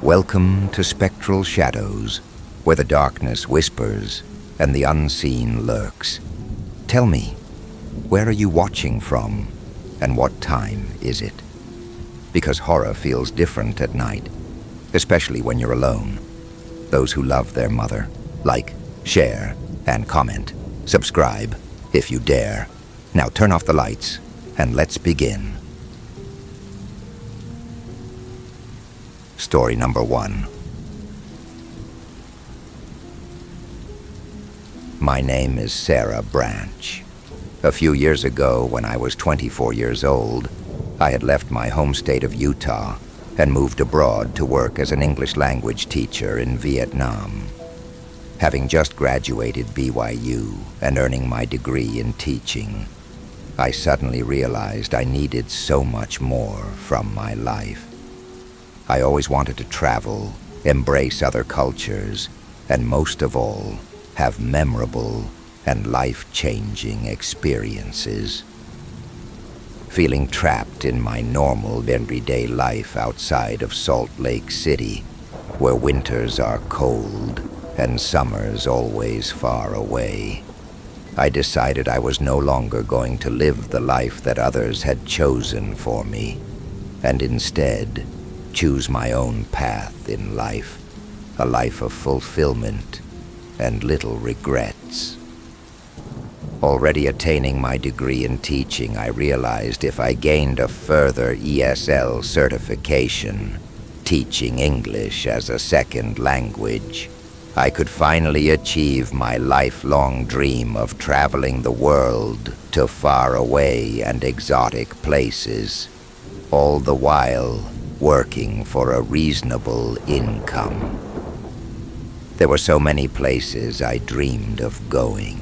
Welcome to Spectral Shadows, where the darkness whispers and the unseen lurks. Tell me, where are you watching from, and what time is it? Because horror feels different at night, especially when you're alone. Those who love their mother, like, share, and comment. Subscribe, if you dare. Now turn off the lights, and let's begin. Story number 1. My name is Sarah Branch. A few years ago, when I was 24 years old, I had left my home state of Utah and moved abroad to work as an English language teacher in Vietnam. Having just graduated BYU and earning my degree in teaching, I suddenly realized I needed so much more from my life. I always wanted to travel, embrace other cultures, and most of all, have memorable and life-changing experiences. Feeling trapped in my normal everyday life outside of Salt Lake City, where winters are cold and summers always far away, I decided I was no longer going to live the life that others had chosen for me, and instead choose my own path in life, a life of fulfillment and little regrets. Already attaining my degree in teaching, I realized if I gained a further ESL certification, teaching English as a second language, I could finally achieve my lifelong dream of traveling the world to faraway and exotic places, all the while working for a reasonable income. There were so many places I dreamed of going,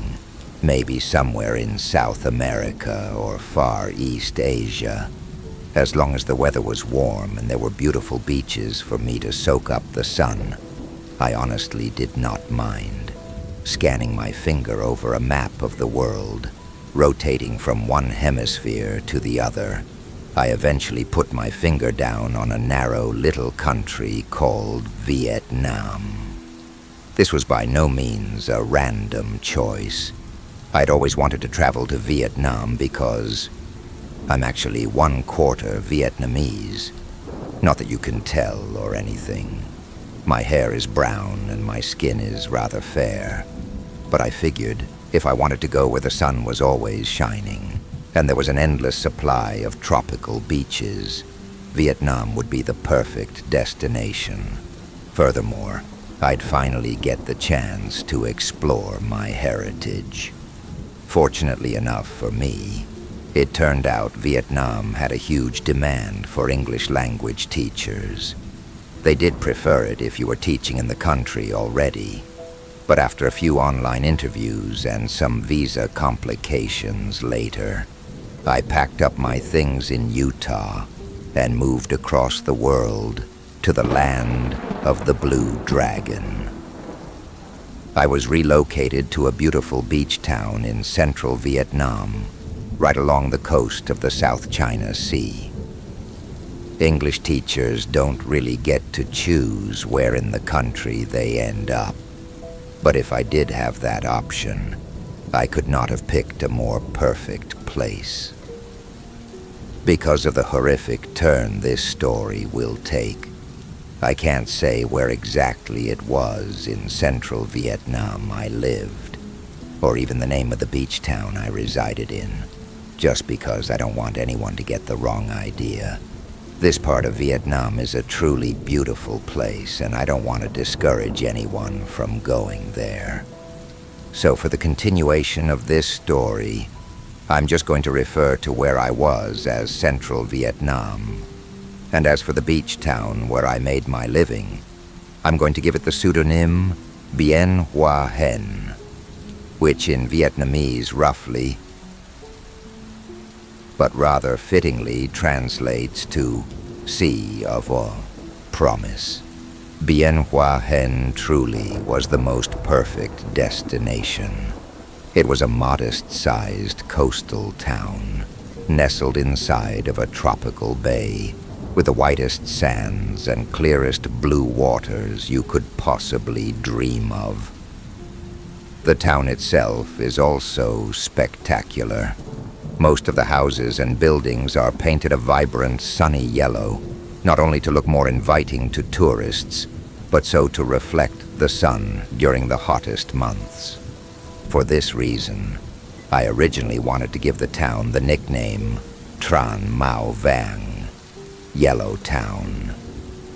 maybe somewhere in South America or Far East Asia. As long as the weather was warm and there were beautiful beaches for me to soak up the sun, I honestly did not mind. Scanning my finger over a map of the world, rotating from one hemisphere to the other, I eventually put my finger down on a narrow little country called Vietnam. This was by no means a random choice. I'd always wanted to travel to Vietnam because I'm actually 1/4 Vietnamese. Not that you can tell or anything. My hair is brown and my skin is rather fair. But I figured if I wanted to go where the sun was always shining, and there was an endless supply of tropical beaches, Vietnam would be the perfect destination. Furthermore, I'd finally get the chance to explore my heritage. Fortunately enough for me, it turned out Vietnam had a huge demand for English language teachers. They did prefer it if you were teaching in the country already, but after a few online interviews and some visa complications later, I packed up my things in Utah and moved across the world to the land of the Blue Dragon. I was relocated to a beautiful beach town in central Vietnam, right along the coast of the South China Sea. English teachers don't really get to choose where in the country they end up, but if I did have that option, I could not have picked a more perfect place. Because of the horrific turn this story will take, I can't say where exactly it was in central Vietnam I lived, or even the name of the beach town I resided in, just because I don't want anyone to get the wrong idea. This part of Vietnam is a truly beautiful place, and I don't want to discourage anyone from going there. So for the continuation of this story, I'm just going to refer to where I was as Central Vietnam. And as for the beach town where I made my living, I'm going to give it the pseudonym Bien Hoa Hen, which in Vietnamese roughly, but rather fittingly translates to Sea of a Promise. Bien Hoa Hen truly was the most perfect destination. It was a modest-sized coastal town, nestled inside of a tropical bay, with the whitest sands and clearest blue waters you could possibly dream of. The town itself is also spectacular. Most of the houses and buildings are painted a vibrant sunny yellow, not only to look more inviting to tourists, but so to reflect the sun during the hottest months. For this reason, I originally wanted to give the town the nickname Tran Mau Vang, Yellow Town.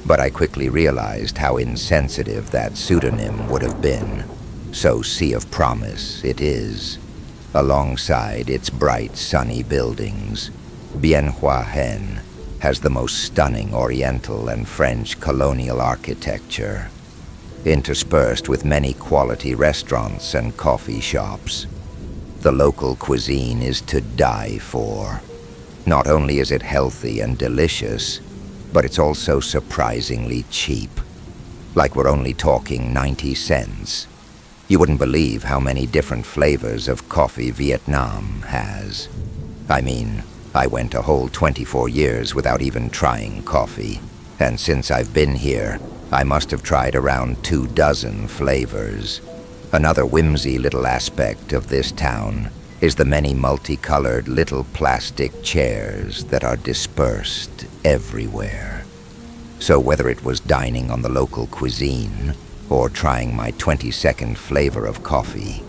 But I quickly realized how insensitive that pseudonym would have been, so Sea of Promise it is. Alongside its bright, sunny buildings, Bien Hoa Hen has the most stunning Oriental and French colonial architecture, interspersed with many quality restaurants and coffee shops. The local cuisine is to die for. Not only is it healthy and delicious, but it's also surprisingly cheap. Like we're only talking 90 cents. You wouldn't believe how many different flavors of coffee Vietnam has. I mean, I went a whole 24 years without even trying coffee, and since I've been here, I must have tried around 24 flavors. Another whimsy little aspect of this town is the many multicolored little plastic chairs that are dispersed everywhere. So whether it was dining on the local cuisine or trying my 22nd flavor of coffee,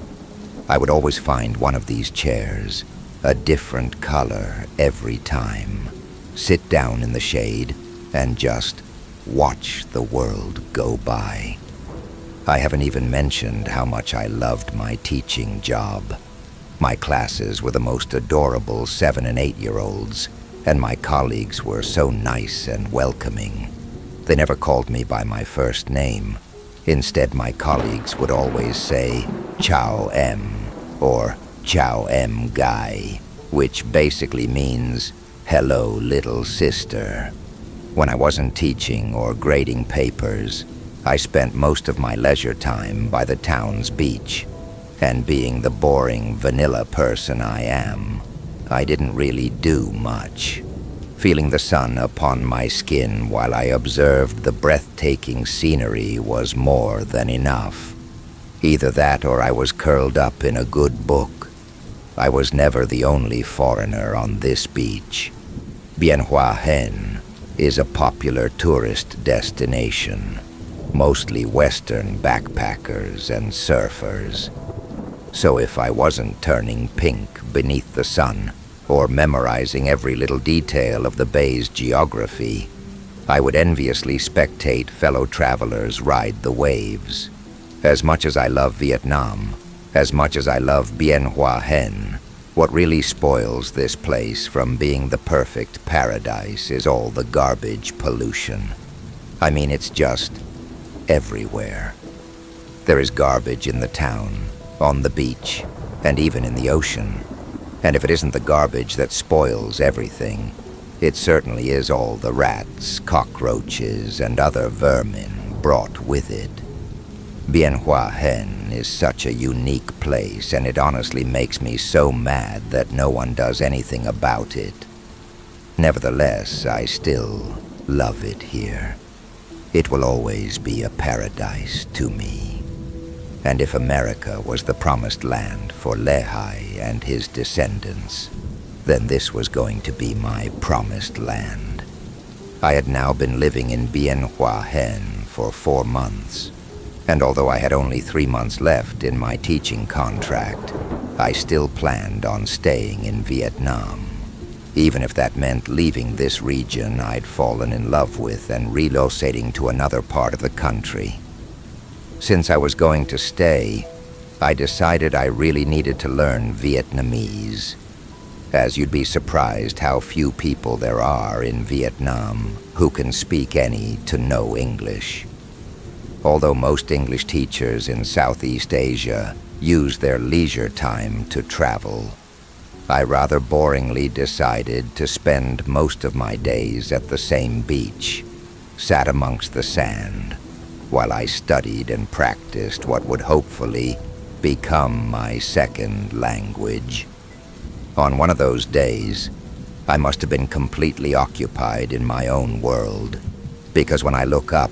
I would always find one of these chairs, a different color every time, sit down in the shade, and just watch the world go by. I haven't even mentioned how much I loved my teaching job. My classes were the most adorable 7- and 8-year-olds, and my colleagues were so nice and welcoming. They never called me by my first name. Instead, my colleagues would always say, Chow M, or Chow M Guy, which basically means, hello, little sister. When I wasn't teaching or grading papers, I spent most of my leisure time by the town's beach, and being the boring vanilla person I am, I didn't really do much. Feeling the sun upon my skin while I observed the breathtaking scenery was more than enough. Either that or I was curled up in a good book. I was never the only foreigner on this beach. Bien Hoa Hen is a popular tourist destination, mostly Western backpackers and surfers. So if I wasn't turning pink beneath the sun, or memorizing every little detail of the bay's geography, I would enviously spectate fellow travelers ride the waves. As much as I love Vietnam, as much as I love Bien Hoa Hen, what really spoils this place from being the perfect paradise is all the garbage pollution. I mean, it's just everywhere. There is garbage in the town, on the beach, and even in the ocean. And if it isn't the garbage that spoils everything, it certainly is all the rats, cockroaches, and other vermin brought with it. Bien Hoa Hen is such a unique place, and it honestly makes me so mad that no one does anything about it. Nevertheless, I still love it here. It will always be a paradise to me. And if America was the promised land for Lehi and his descendants, then this was going to be my promised land. I had now been living in Bien Hoa Hen for 4 months, and although I had only 3 months left in my teaching contract, I still planned on staying in Vietnam, even if that meant leaving this region I'd fallen in love with and relocating to another part of the country. Since I was going to stay, I decided I really needed to learn Vietnamese, as you'd be surprised how few people there are in Vietnam who can speak any to no English. Although most English teachers in Southeast Asia use their leisure time to travel, I rather boringly decided to spend most of my days at the same beach, sat amongst the sand, while I studied and practiced what would hopefully become my second language. On one of those days, I must have been completely occupied in my own world, because when I look up,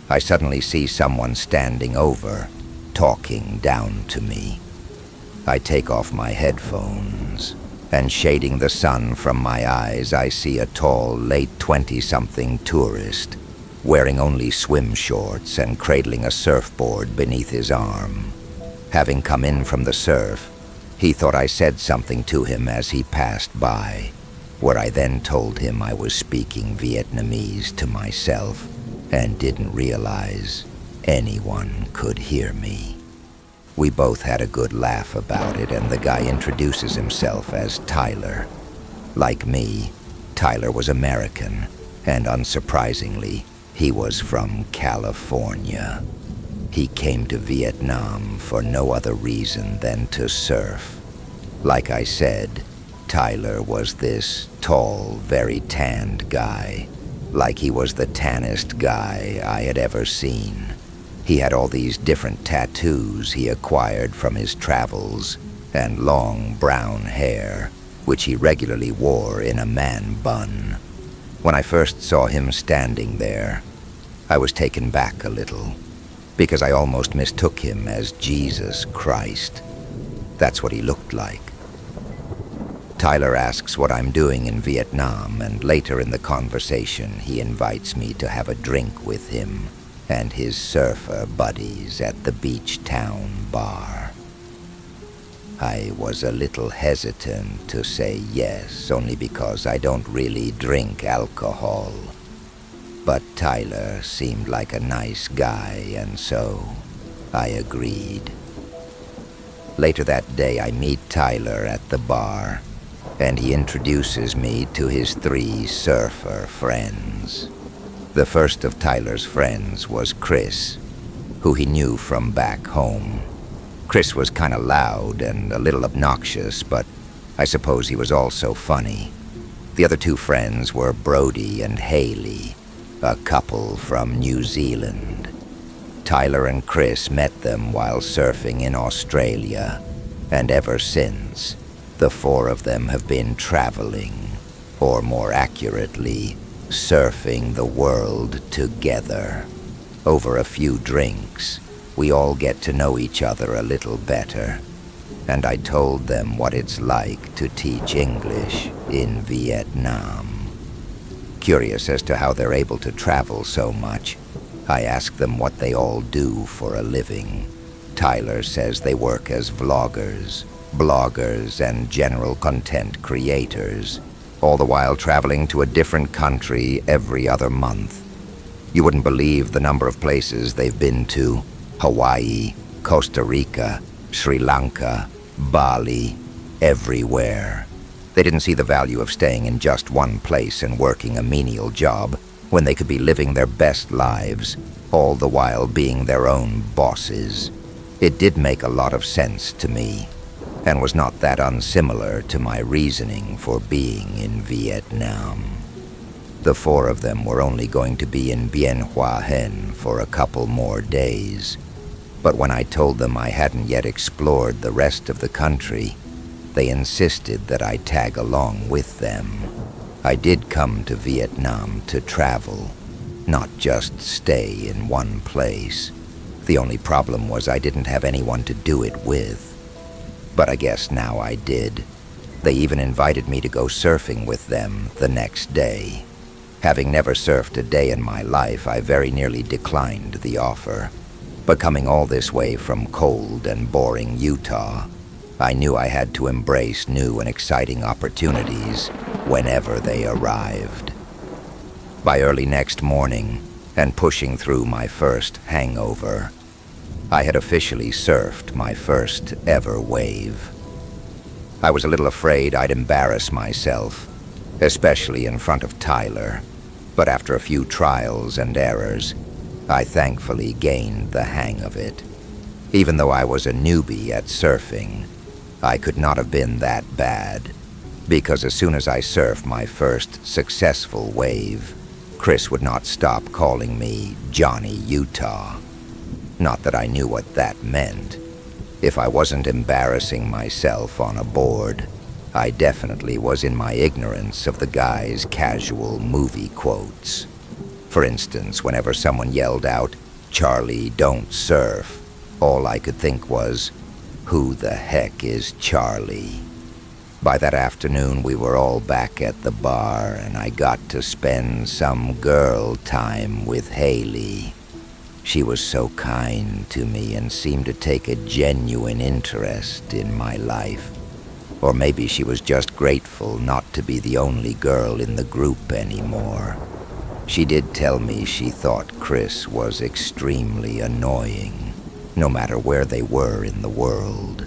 I suddenly see someone standing over, talking down to me. I take off my headphones, and shading the sun from my eyes, I see a tall, late 20-something tourist, wearing only swim shorts and cradling a surfboard beneath his arm. Having come in from the surf, he thought I said something to him as he passed by, where I then told him I was speaking Vietnamese to myself and didn't realize anyone could hear me. We both had a good laugh about it, and the guy introduces himself as Tyler. Like me, Tyler was American, and unsurprisingly, he was from California. He came to Vietnam for no other reason than to surf. Like I said, Tyler was this tall, very tanned guy, like he was the tannest guy I had ever seen. He had all these different tattoos he acquired from his travels, and long brown hair, which he regularly wore in a man bun. When I first saw him standing there, I was taken back a little, because I almost mistook him as Jesus Christ. That's what he looked like. Tyler asks what I'm doing in Vietnam, and later in the conversation he invites me to have a drink with him and his surfer buddies at the beach town bar. I was a little hesitant to say yes, only because I don't really drink alcohol. But Tyler seemed like a nice guy, and so I agreed. Later that day, I meet Tyler at the bar, and he introduces me to his 3 surfer friends. The first of Tyler's friends was Chris, who he knew from back home. Chris was kind of loud and a little obnoxious, but I suppose he was also funny. The other 2 friends were Brody and Haley, a couple from New Zealand. Tyler and Chris met them while surfing in Australia, and ever since, the 4 of them have been traveling, or more accurately, surfing the world together. Over a few drinks, we all get to know each other a little better, and I told them what it's like to teach English in Vietnam. Curious as to how they're able to travel so much, I asked them what they all do for a living. Tyler says they work as vloggers, bloggers, and general content creators, all the while traveling to a different country every other month. You wouldn't believe the number of places they've been to: Hawaii, Costa Rica, Sri Lanka, Bali, everywhere. They didn't see the value of staying in just one place and working a menial job when they could be living their best lives, all the while being their own bosses. It did make a lot of sense to me, and was not that unsimilar to my reasoning for being in Vietnam. The 4 of them were only going to be in Bien Hoa Hen for a couple more days, but when I told them I hadn't yet explored the rest of the country, they insisted that I tag along with them. I did come to Vietnam to travel, not just stay in one place. The only problem was I didn't have anyone to do it with. But I guess now I did. They even invited me to go surfing with them the next day. Having never surfed a day in my life, I very nearly declined the offer. But coming all this way from cold and boring Utah, I knew I had to embrace new and exciting opportunities whenever they arrived. By early next morning, and pushing through my first hangover, I had officially surfed my first ever wave. I was a little afraid I'd embarrass myself, especially in front of Tyler, but after a few trials and errors, I thankfully gained the hang of it. Even though I was a newbie at surfing, I could not have been that bad, because as soon as I surfed my first successful wave, Chris would not stop calling me Johnny Utah. Not that I knew what that meant. If I wasn't embarrassing myself on a board, I definitely was in my ignorance of the guy's casual movie quotes. For instance, whenever someone yelled out, "Charlie, don't surf," all I could think was, who the heck is Charlie? By that afternoon, we were all back at the bar, and I got to spend some girl time with Haley. She was so kind to me and seemed to take a genuine interest in my life. Or maybe she was just grateful not to be the only girl in the group anymore. She did tell me she thought Chris was extremely annoying, no matter where they were in the world.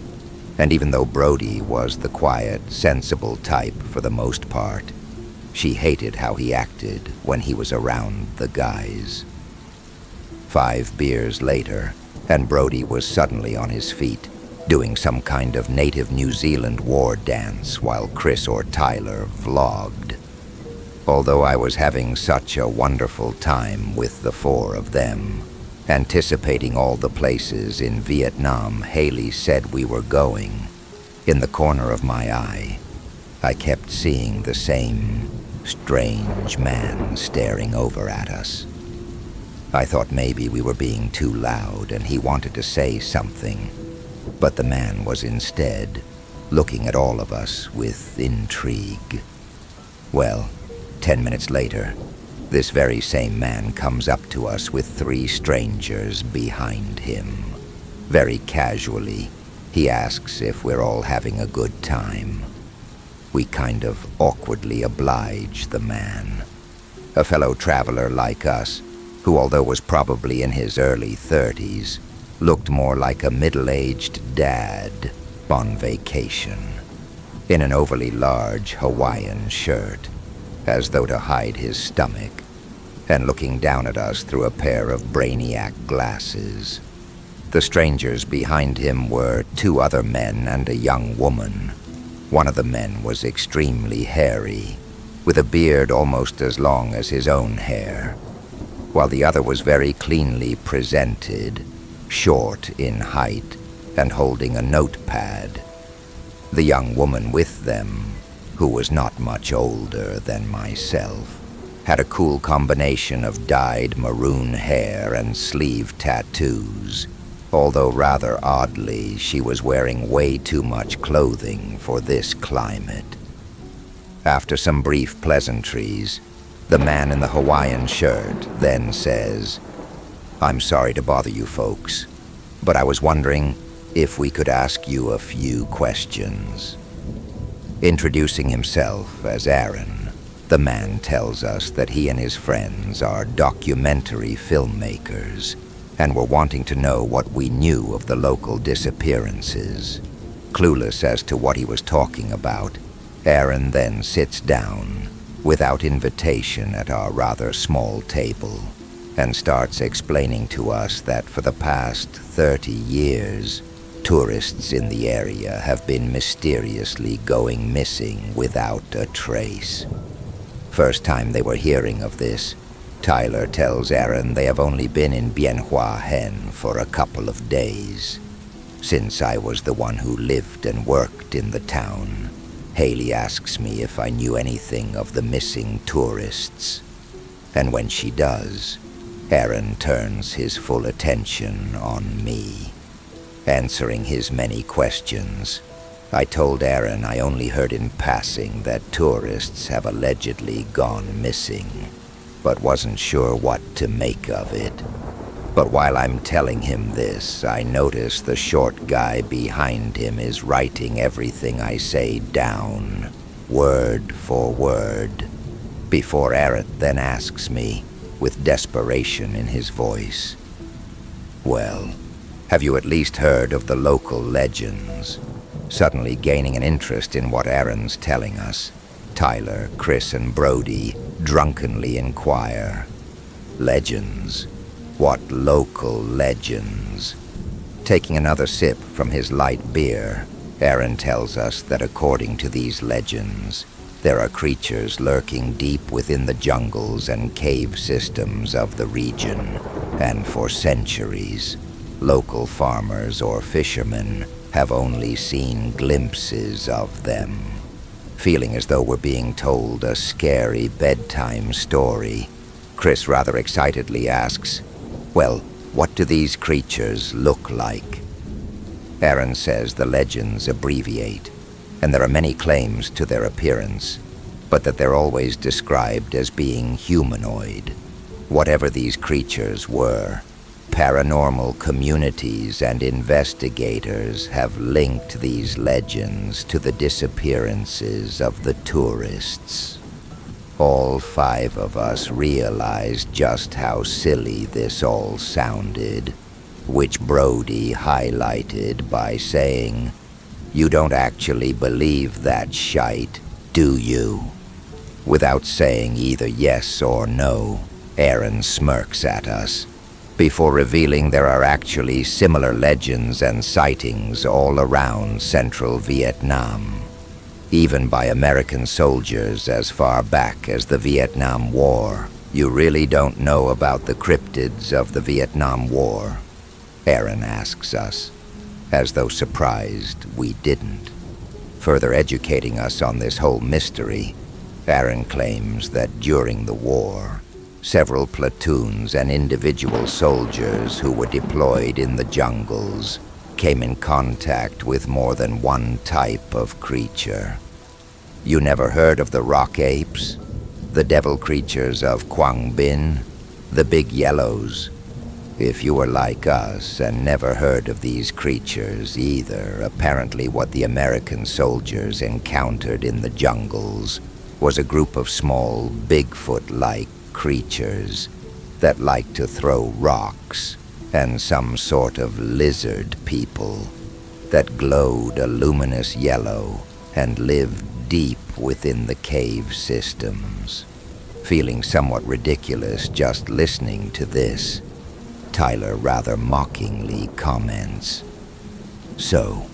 And even though Brody was the quiet, sensible type for the most part, she hated how he acted when he was around the guys. 5 beers later, and Brody was suddenly on his feet, doing some kind of native New Zealand war dance while Chris or Tyler vlogged. Although I was having such a wonderful time with the 4 of them, anticipating all the places in Vietnam Haley said we were going, in the corner of my eye, I kept seeing the same strange man staring over at us. I thought maybe we were being too loud and he wanted to say something, but the man was instead looking at all of us with intrigue. Well, 10 minutes later, this very same man comes up to us with 3 strangers behind him. Very casually, he asks if we're all having a good time. We kind of awkwardly oblige the man. A fellow traveler like us, who although was probably in his early 30s, looked more like a middle-aged dad on vacation, in an overly large Hawaiian shirt, as though to hide his stomach, and looking down at us through a pair of brainiac glasses. The strangers behind him were 2 other men and a young woman. One of the men was extremely hairy, with a beard almost as long as his own hair, while the other was very cleanly presented, short in height, and holding a notepad. The young woman with them, who was not much older than myself, had a cool combination of dyed maroon hair and sleeve tattoos, although rather oddly, she was wearing way too much clothing for this climate. After some brief pleasantries, the man in the Hawaiian shirt then says, "I'm sorry to bother you folks, but I was wondering if we could ask you a few questions." Introducing himself as Aaron, the man tells us that he and his friends are documentary filmmakers and were wanting to know what we knew of the local disappearances. Clueless as to what he was talking about, Aaron then sits down without invitation at our rather small table and starts explaining to us that for the past 30 years, tourists in the area have been mysteriously going missing without a trace. First time they were hearing of this, Tyler tells Aaron they have only been in Bien Hoa Hen for a couple of days. Since I was the one who lived and worked in the town, Haley asks me if I knew anything of the missing tourists. And when she does, Aaron turns his full attention on me. Answering his many questions, I told Aaron I only heard in passing that tourists have allegedly gone missing, but wasn't sure what to make of it. But while I'm telling him this, I notice the short guy behind him is writing everything I say down, word for word, before Aaron then asks me, with desperation in his voice, "Well, have you at least heard of the local legends?" Suddenly gaining an interest in what Aaron's telling us, Tyler, Chris, and Brody drunkenly inquire, "Legends? What local legends?" Taking another sip from his light beer, Aaron tells us that according to these legends, there are creatures lurking deep within the jungles and cave systems of the region, and for centuries, local farmers or fishermen have only seen glimpses of them. Feeling as though we're being told a scary bedtime story, Chris rather excitedly asks, "Well, what do these creatures look like?" Aaron says the legends abbreviate, and there are many claims to their appearance, but that they're always described as being humanoid. Whatever these creatures were, paranormal communities and investigators have linked these legends to the disappearances of the tourists. All 5 of us realized just how silly this all sounded, which Brody highlighted by saying, "You don't actually believe that shite, do you?" Without saying either yes or no, Aaron smirks at us, before revealing there are actually similar legends and sightings all around central Vietnam, even by American soldiers as far back as the Vietnam War. "You really don't know about the cryptids of the Vietnam War?" Aaron asks us, as though surprised we didn't. Further educating us on this whole mystery, Aaron claims that during the war, several platoons and individual soldiers who were deployed in the jungles came in contact with more than one type of creature. You never heard of the rock apes, the devil creatures of Quang Binh, the big yellows? If you were like us and never heard of these creatures either, apparently what the American soldiers encountered in the jungles was a group of small, Bigfoot-like creatures that like to throw rocks, and some sort of lizard people that glowed a luminous yellow and lived deep within the cave systems. Feeling somewhat ridiculous just listening to this, Tyler rather mockingly comments, "So,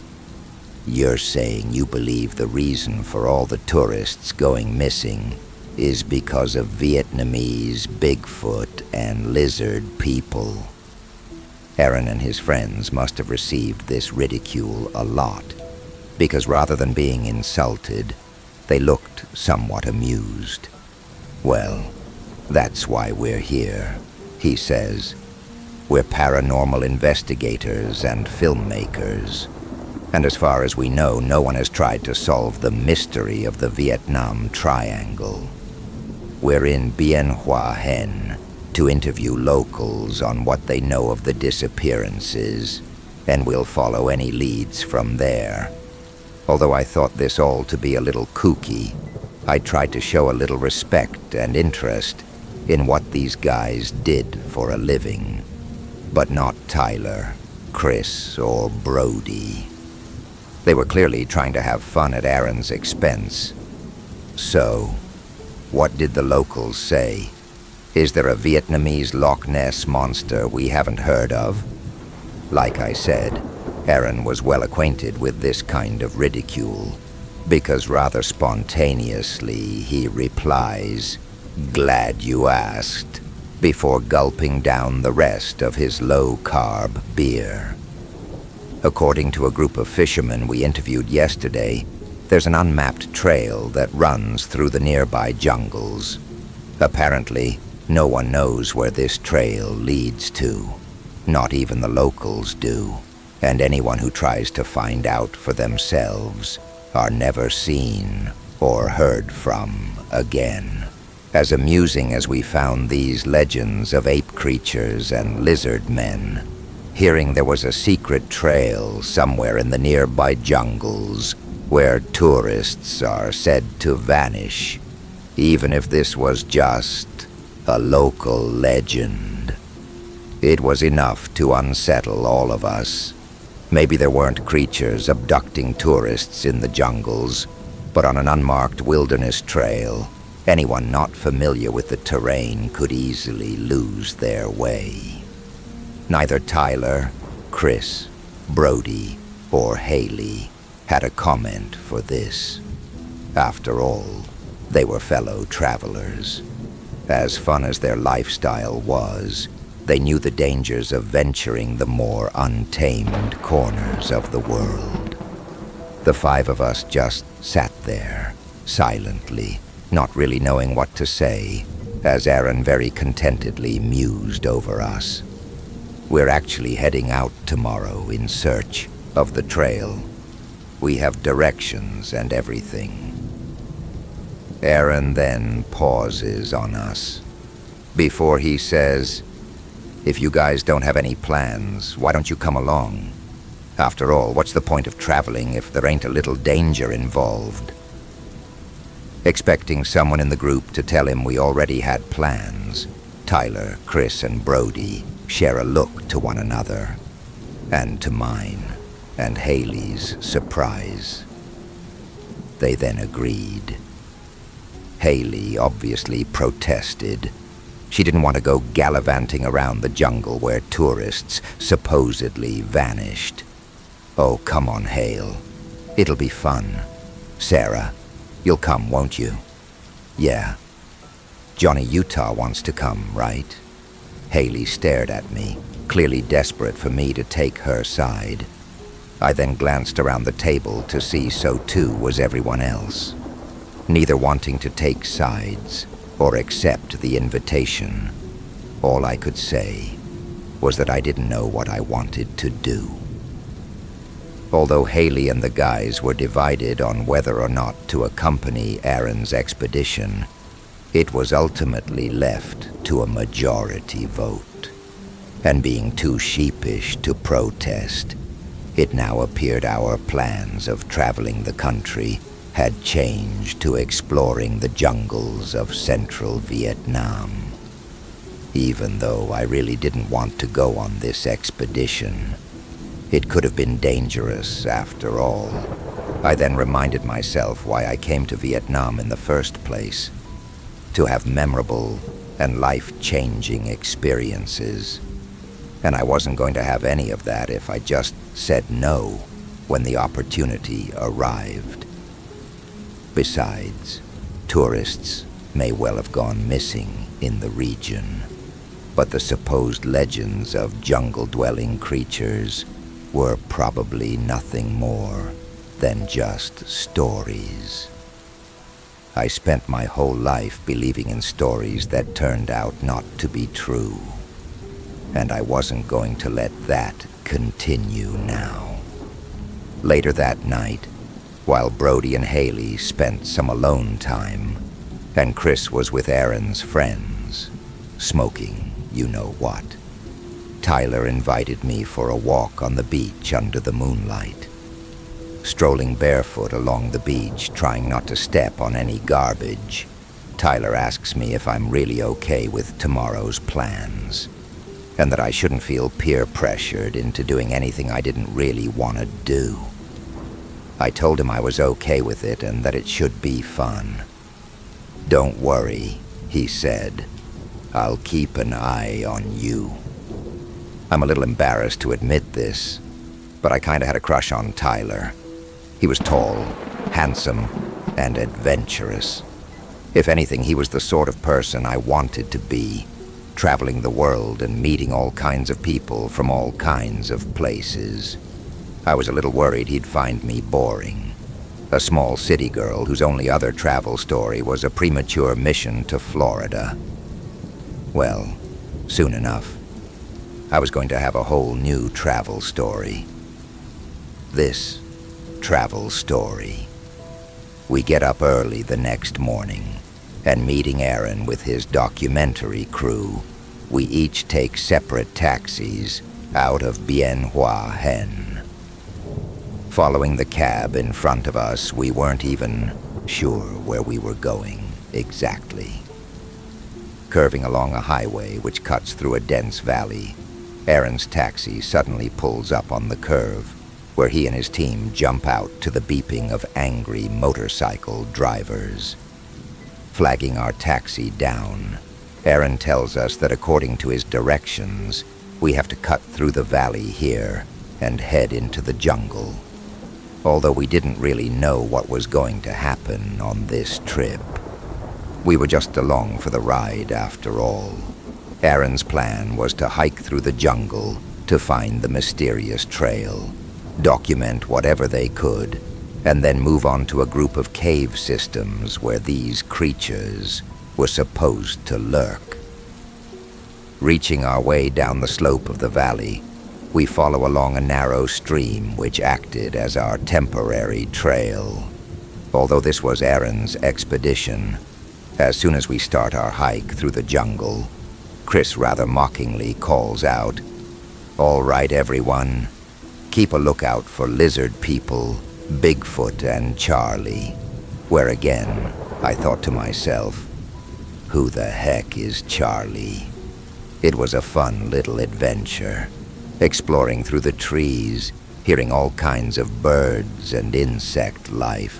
you're saying you believe the reason for all the tourists going missing is because of Vietnamese Bigfoot and lizard people?" Aaron and his friends must have received this ridicule a lot, because rather than being insulted, they looked somewhat amused. "Well, that's why we're here," he says. "We're paranormal investigators and filmmakers, and as far as we know, no one has tried to solve the mystery of the Vietnam Triangle. We're in Bien Hoa Hen to interview locals on what they know of the disappearances, and we'll follow any leads from there. Although I thought this all to be a little kooky, I tried to show a little respect and interest in what these guys did for a living, but not Tyler, Chris, or Brody. They were clearly trying to have fun at Aaron's expense. So, what did the locals say? Is there a Vietnamese Loch Ness monster we haven't heard of? Like I said, Aaron was well acquainted with this kind of ridicule, because rather spontaneously he replies, "Glad you asked," before gulping down the rest of his low-carb beer. According to a group of fishermen we interviewed yesterday, there's an unmapped trail that runs through the nearby jungles. Apparently, no one knows where this trail leads to. Not even the locals do, and anyone who tries to find out for themselves are never seen or heard from again. As amusing as we found these legends of ape creatures and lizard men, hearing there was a secret trail somewhere in the nearby jungles where tourists are said to vanish, even if this was just a local legend, it was enough to unsettle all of us. Maybe there weren't creatures abducting tourists in the jungles, but on an unmarked wilderness trail, anyone not familiar with the terrain could easily lose their way. Neither Tyler, Chris, Brody, or Haley had a comment for this. After all, they were fellow travelers. As fun as their lifestyle was, they knew the dangers of venturing the more untamed corners of the world. The 5 of us just sat there, silently, not really knowing what to say, as Aaron very contentedly mused over us. We're actually heading out tomorrow in search of the trail. We have directions and everything. Aaron then pauses on us before he says, "If you guys don't have any plans, why don't you come along? After all, what's the point of traveling if there ain't a little danger involved?" Expecting someone in the group to tell him we already had plans, Tyler, Chris, and Brody share a look to one another, and to mine and Haley's surprise. They then agreed. Haley obviously protested. She didn't want to go gallivanting around the jungle where tourists supposedly vanished. "Oh, come on, Hale. It'll be fun. Sarah, you'll come, won't you?" "Yeah." "Johnny Utah wants to come, right?" Haley stared at me, clearly desperate for me to take her side. I then glanced around the table to see so too was everyone else, neither wanting to take sides or accept the invitation. All I could say was that I didn't know what I wanted to do. Although Haley and the guys were divided on whether or not to accompany Aaron's expedition, it was ultimately left to a majority vote. And being too sheepish to protest, it now appeared our plans of traveling the country had changed to exploring the jungles of central Vietnam. Even though I really didn't want to go on this expedition, it could have been dangerous after all. I then reminded myself why I came to Vietnam in the first place: to have memorable and life-changing experiences. And I wasn't going to have any of that if I just said no when the opportunity arrived. Besides, tourists may well have gone missing in the region, but the supposed legends of jungle-dwelling creatures were probably nothing more than just stories. I spent my whole life believing in stories that turned out not to be true, and I wasn't going to let that continue now. Later that night, while Brody and Haley spent some alone time, and Chris was with Aaron's friends, smoking you-know-what, Tyler invited me for a walk on the beach under the moonlight. Strolling barefoot along the beach, trying not to step on any garbage, Tyler asks me if I'm really okay with tomorrow's plans, and that I shouldn't feel peer-pressured into doing anything I didn't really want to do. I told him I was okay with it and that it should be fun. "Don't worry," he said. "I'll keep an eye on you." I'm a little embarrassed to admit this, but I kinda had a crush on Tyler. He was tall, handsome, and adventurous. If anything, he was the sort of person I wanted to be, traveling the world and meeting all kinds of people from all kinds of places. I was a little worried he'd find me boring, a small city girl whose only other travel story was a premature mission to Florida. Well, soon enough, I was going to have a whole new travel story. This travel story. We get up early the next morning, and meeting Aaron with his documentary crew, we each take separate taxis out of Bien Hoa Hen. Following the cab in front of us, we weren't even sure where we were going exactly. Curving along a highway which cuts through a dense valley, Aaron's taxi suddenly pulls up on the curve, where he and his team jump out to the beeping of angry motorcycle drivers. Flagging our taxi down, Aaron tells us that according to his directions, we have to cut through the valley here and head into the jungle. Although we didn't really know what was going to happen on this trip. We were just along for the ride after all. Aaron's plan was to hike through the jungle to find the mysterious trail, document whatever they could, and then move on to a group of cave systems where these creatures were supposed to lurk. Reaching our way down the slope of the valley, we follow along a narrow stream which acted as our temporary trail. Although this was Aaron's expedition, as soon as we start our hike through the jungle, Chris rather mockingly calls out, "All right, everyone, keep a lookout for lizard people, Bigfoot and Charlie." Where again, I thought to myself, who the heck is Charlie? It was a fun little adventure, exploring through the trees, hearing all kinds of birds and insect life.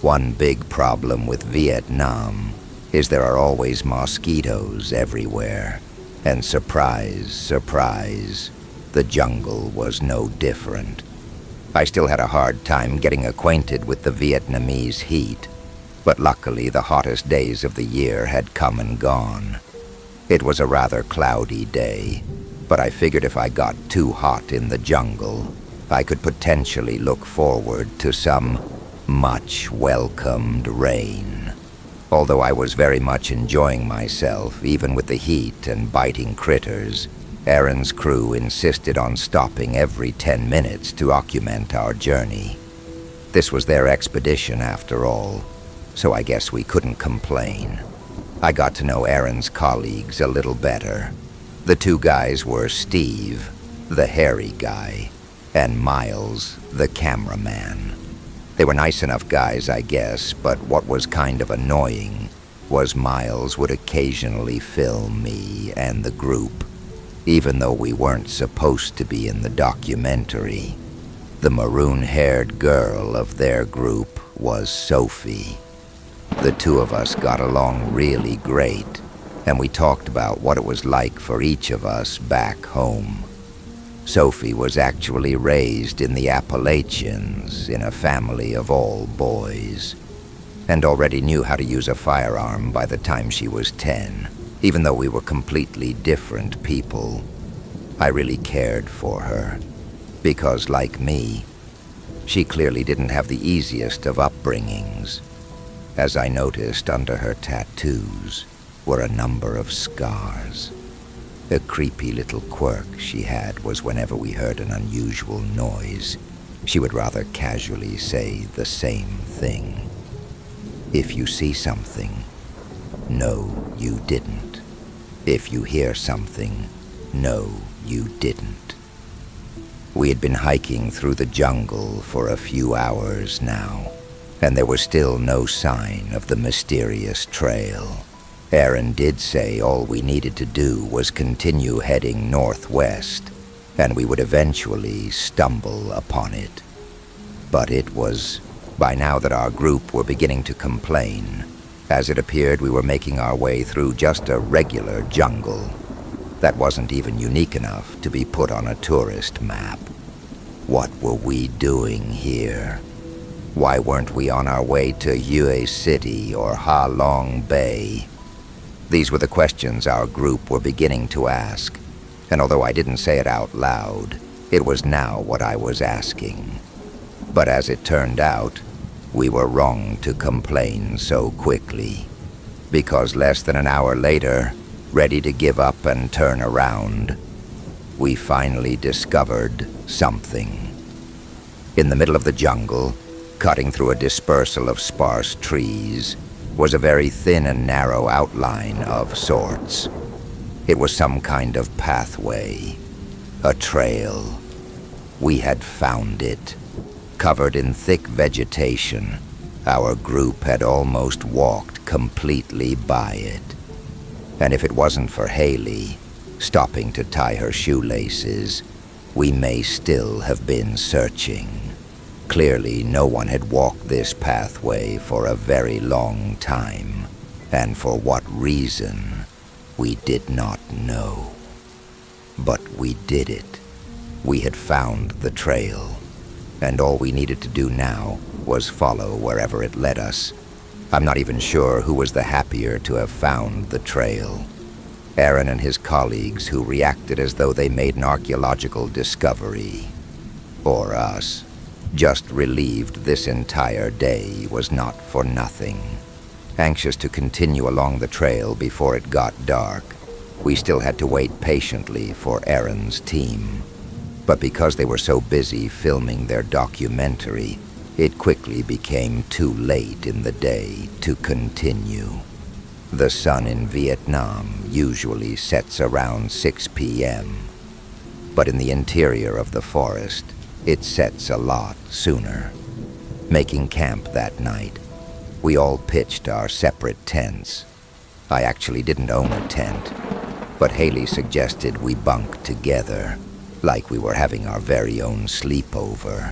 One big problem with Vietnam is there are always mosquitoes everywhere. And surprise, surprise, the jungle was no different. I still had a hard time getting acquainted with the Vietnamese heat, but luckily the hottest days of the year had come and gone. It was a rather cloudy day, but I figured if I got too hot in the jungle, I could potentially look forward to some much welcomed rain. Although I was very much enjoying myself, even with the heat and biting critters, Aaron's crew insisted on stopping every 10 minutes to document our journey. This was their expedition after all, so I guess we couldn't complain. I got to know Aaron's colleagues a little better. The two guys were Steve, the hairy guy, and Miles, the cameraman. They were nice enough guys, I guess, but what was kind of annoying was Miles would occasionally film me and the group, even though we weren't supposed to be in the documentary. The maroon-haired girl of their group was Sophie. The two of us got along really great, and we talked about what it was like for each of us back home. Sophie was actually raised in the Appalachians in a family of all boys, and already knew how to use a firearm by the time she was 10, even though we were completely different people. I really cared for her, because like me, she clearly didn't have the easiest of upbringings, as I noticed under her tattoos were a number of scars. A creepy little quirk she had was whenever we heard an unusual noise, she would rather casually say the same thing. If you see something, no, you didn't. If you hear something, no, you didn't. We had been hiking through the jungle for a few hours now, and there was still no sign of the mysterious trail. Aaron did say all we needed to do was continue heading northwest, and we would eventually stumble upon it. But it was by now that our group were beginning to complain, as it appeared we were making our way through just a regular jungle that wasn't even unique enough to be put on a tourist map. What were we doing here? Why weren't we on our way to Hue City or Ha Long Bay? These were the questions our group were beginning to ask, and although I didn't say it out loud, it was now what I was asking. But as it turned out, we were wrong to complain so quickly, because less than an hour later, ready to give up and turn around, we finally discovered something. In the middle of the jungle, cutting through a dispersal of sparse trees, was a very thin and narrow outline of sorts. It was some kind of pathway, a trail. We had found it. Covered in thick vegetation, our group had almost walked completely by it. And if it wasn't for Haley stopping to tie her shoelaces, we may still have been searching. Clearly, no one had walked this pathway for a very long time, and for what reason, we did not know. But we did it. We had found the trail, and all we needed to do now was follow wherever it led us. I'm not even sure who was the happier to have found the trail. Aaron and his colleagues, who reacted as though they made an archaeological discovery, or us. Just relieved this entire day was not for nothing. Anxious to continue along the trail before it got dark, we still had to wait patiently for Aaron's team. But because they were so busy filming their documentary, it quickly became too late in the day to continue. The sun in Vietnam usually sets around 6 p.m., but in the interior of the forest, it sets a lot sooner. Making camp that night, we all pitched our separate tents. I actually didn't own a tent, but Haley suggested we bunk together, like we were having our very own sleepover,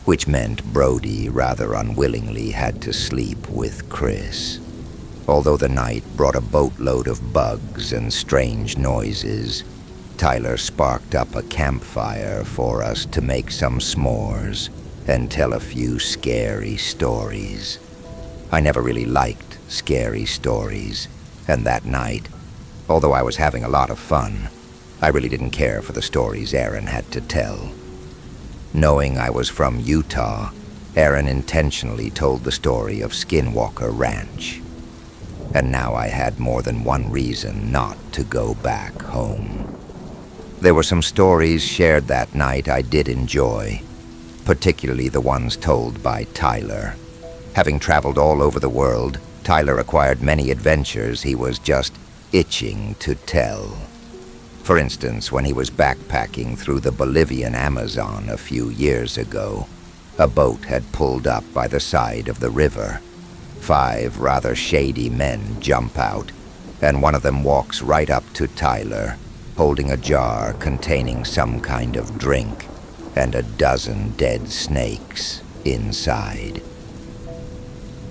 which meant Brody rather unwillingly had to sleep with Chris. Although the night brought a boatload of bugs and strange noises, Tyler sparked up a campfire for us to make some s'mores and tell a few scary stories. I never really liked scary stories, and that night, although I was having a lot of fun, I really didn't care for the stories Aaron had to tell. Knowing I was from Utah, Aaron intentionally told the story of Skinwalker Ranch. And now I had more than one reason not to go back home. There were some stories shared that night I did enjoy, particularly the ones told by Tyler. Having traveled all over the world, Tyler acquired many adventures he was just itching to tell. For instance, when he was backpacking through the Bolivian Amazon a few years ago, a boat had pulled up by the side of the river. 5 rather shady men jump out, and one of them walks right up to Tyler, holding a jar containing some kind of drink and a dozen dead snakes inside.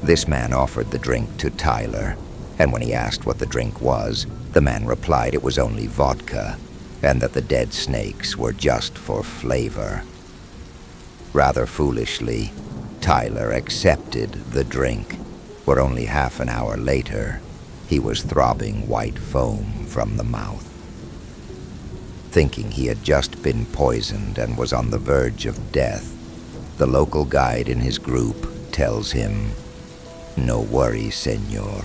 This man offered the drink to Tyler, and when he asked what the drink was, the man replied it was only vodka, and that the dead snakes were just for flavor. Rather foolishly, Tyler accepted the drink, where only half an hour later, he was throbbing white foam from the mouth. Thinking he had just been poisoned and was on the verge of death, the local guide in his group tells him, "No worry, senor.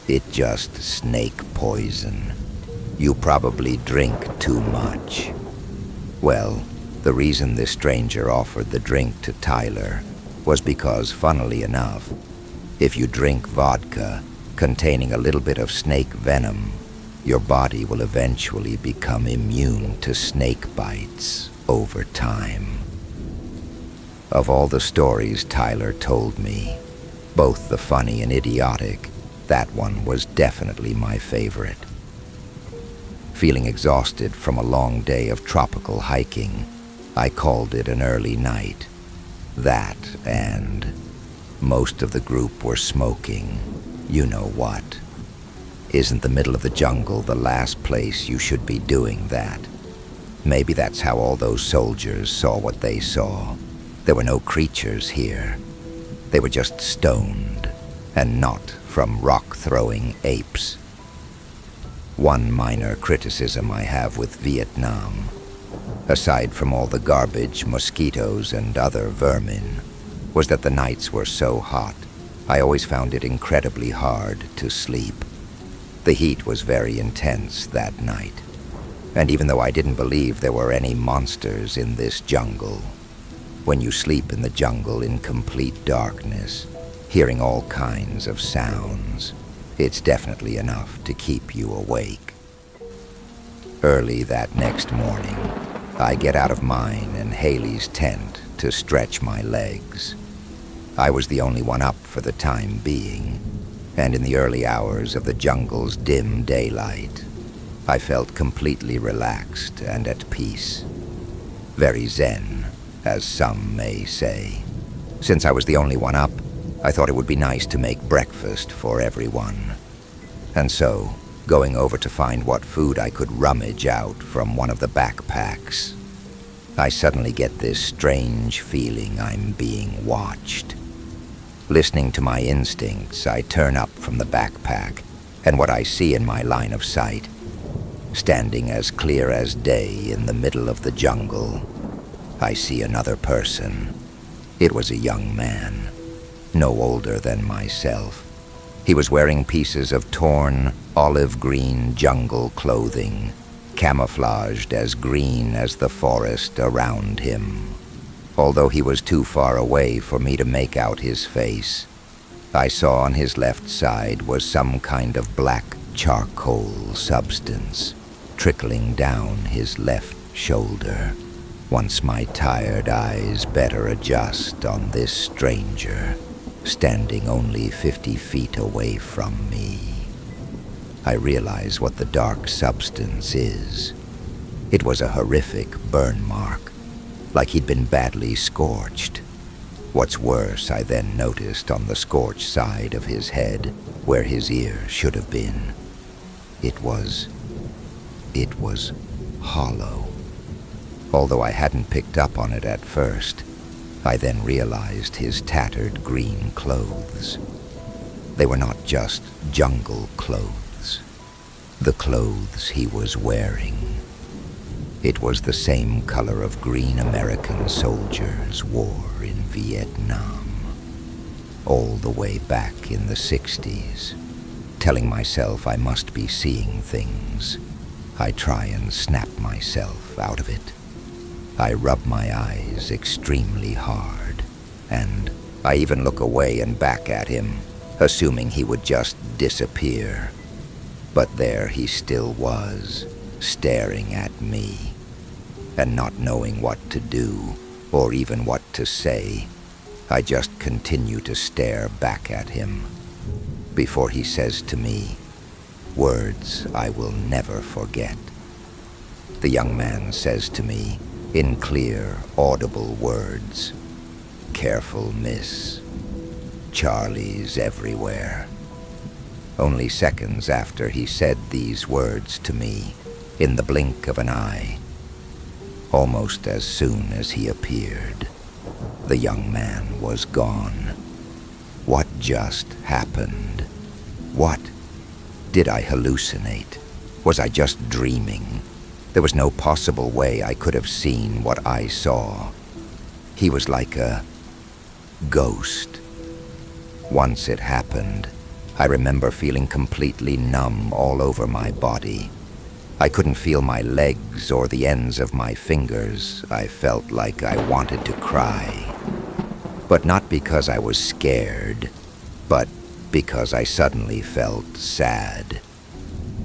It just snake poison. You probably drink too much." Well, the reason this stranger offered the drink to Tyler was because, funnily enough, if you drink vodka containing a little bit of snake venom, your body will eventually become immune to snake bites over time. Of all the stories Tyler told me, both the funny and idiotic, that one was definitely my favorite. Feeling exhausted from a long day of tropical hiking, I called it an early night. That and most of the group were smoking. You know what? Isn't the middle of the jungle the last place you should be doing that? Maybe that's how all those soldiers saw what they saw. There were no creatures here. They were just stoned, and not from rock-throwing apes. One minor criticism I have with Vietnam, aside from all the garbage, mosquitoes, and other vermin, was that the nights were so hot, I always found it incredibly hard to sleep. The heat was very intense that night, and even though I didn't believe there were any monsters in this jungle, when you sleep in the jungle in complete darkness, hearing all kinds of sounds, it's definitely enough to keep you awake. Early that next morning, I get out of mine and Haley's tent to stretch my legs. I was the only one up for the time being, and in the early hours of the jungle's dim daylight, I felt completely relaxed and at peace. Very zen, as some may say. Since I was the only one up, I thought it would be nice to make breakfast for everyone. And so, going over to find what food I could rummage out from one of the backpacks, I suddenly get this strange feeling I'm being watched. Listening to my instincts, I turn up from the backpack, and what I see in my line of sight, standing as clear as day in the middle of the jungle, I see another person, It was a young man, no older than myself. He was wearing pieces of torn, olive-green jungle clothing, camouflaged as green as the forest around him. Although he was too far away for me to make out his face, I saw on his left side was some kind of black charcoal substance trickling down his left shoulder. Once my tired eyes better adjust on this stranger, standing only 50 feet away from me, I realize what the dark substance is. It was a horrific burn mark, like he'd been badly scorched. What's worse, I then noticed on the scorched side of his head, where his ear should have been, it was hollow. Although I hadn't picked up on it at first, I then realized his tattered green clothes. They were not just jungle clothes. The clothes he was wearing, it was the same color of green American soldiers wore in Vietnam, all the way back in the 60s. Telling myself I must be seeing things, I try and snap myself out of it. I rub my eyes extremely hard, and I even look away and back at him, assuming he would just disappear. But there he still was, staring at me, and not knowing what to do, or even what to say, I just continue to stare back at him, before he says to me, words I will never forget. The young man says to me, in clear, audible words, "Careful, miss. Charlie's everywhere." Only seconds after he said these words to me, in the blink of an eye, almost as soon as he appeared, the young man was gone. What just happened? What? Did I hallucinate? Was I just dreaming? There was no possible way I could have seen what I saw. He was like a ghost. Once it happened, I remember feeling completely numb all over my body. I couldn't feel my legs or the ends of my fingers. I felt like I wanted to cry. But not because I was scared, but because I suddenly felt sad.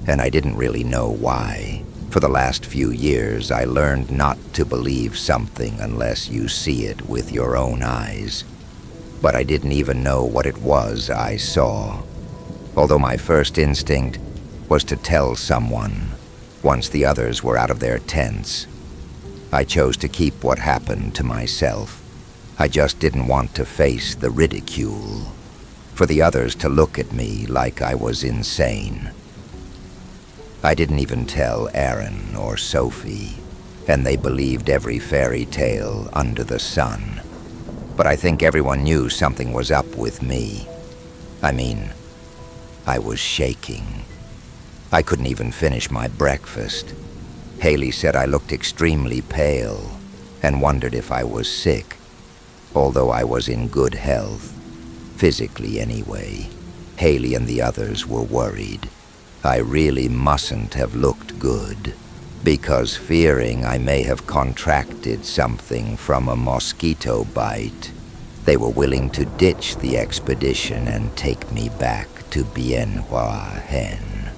And I didn't really know why. For the last few years, I learned not to believe something unless you see it with your own eyes. But I didn't even know what it was I saw. Although my first instinct was to tell someone once the others were out of their tents. I chose to keep what happened to myself. I just didn't want to face the ridicule, for the others to look at me like I was insane. I didn't even tell Aaron or Sophie, and they believed every fairy tale under the sun. But I think everyone knew something was up with me. I mean, I was shaking. I couldn't even finish my breakfast. Haley said I looked extremely pale and wondered if I was sick, although I was in good health, physically anyway. Haley and the others were worried. I really mustn't have looked good, because fearing I may have contracted something from a mosquito bite, they were willing to ditch the expedition and take me back to Bien Hoa Hen.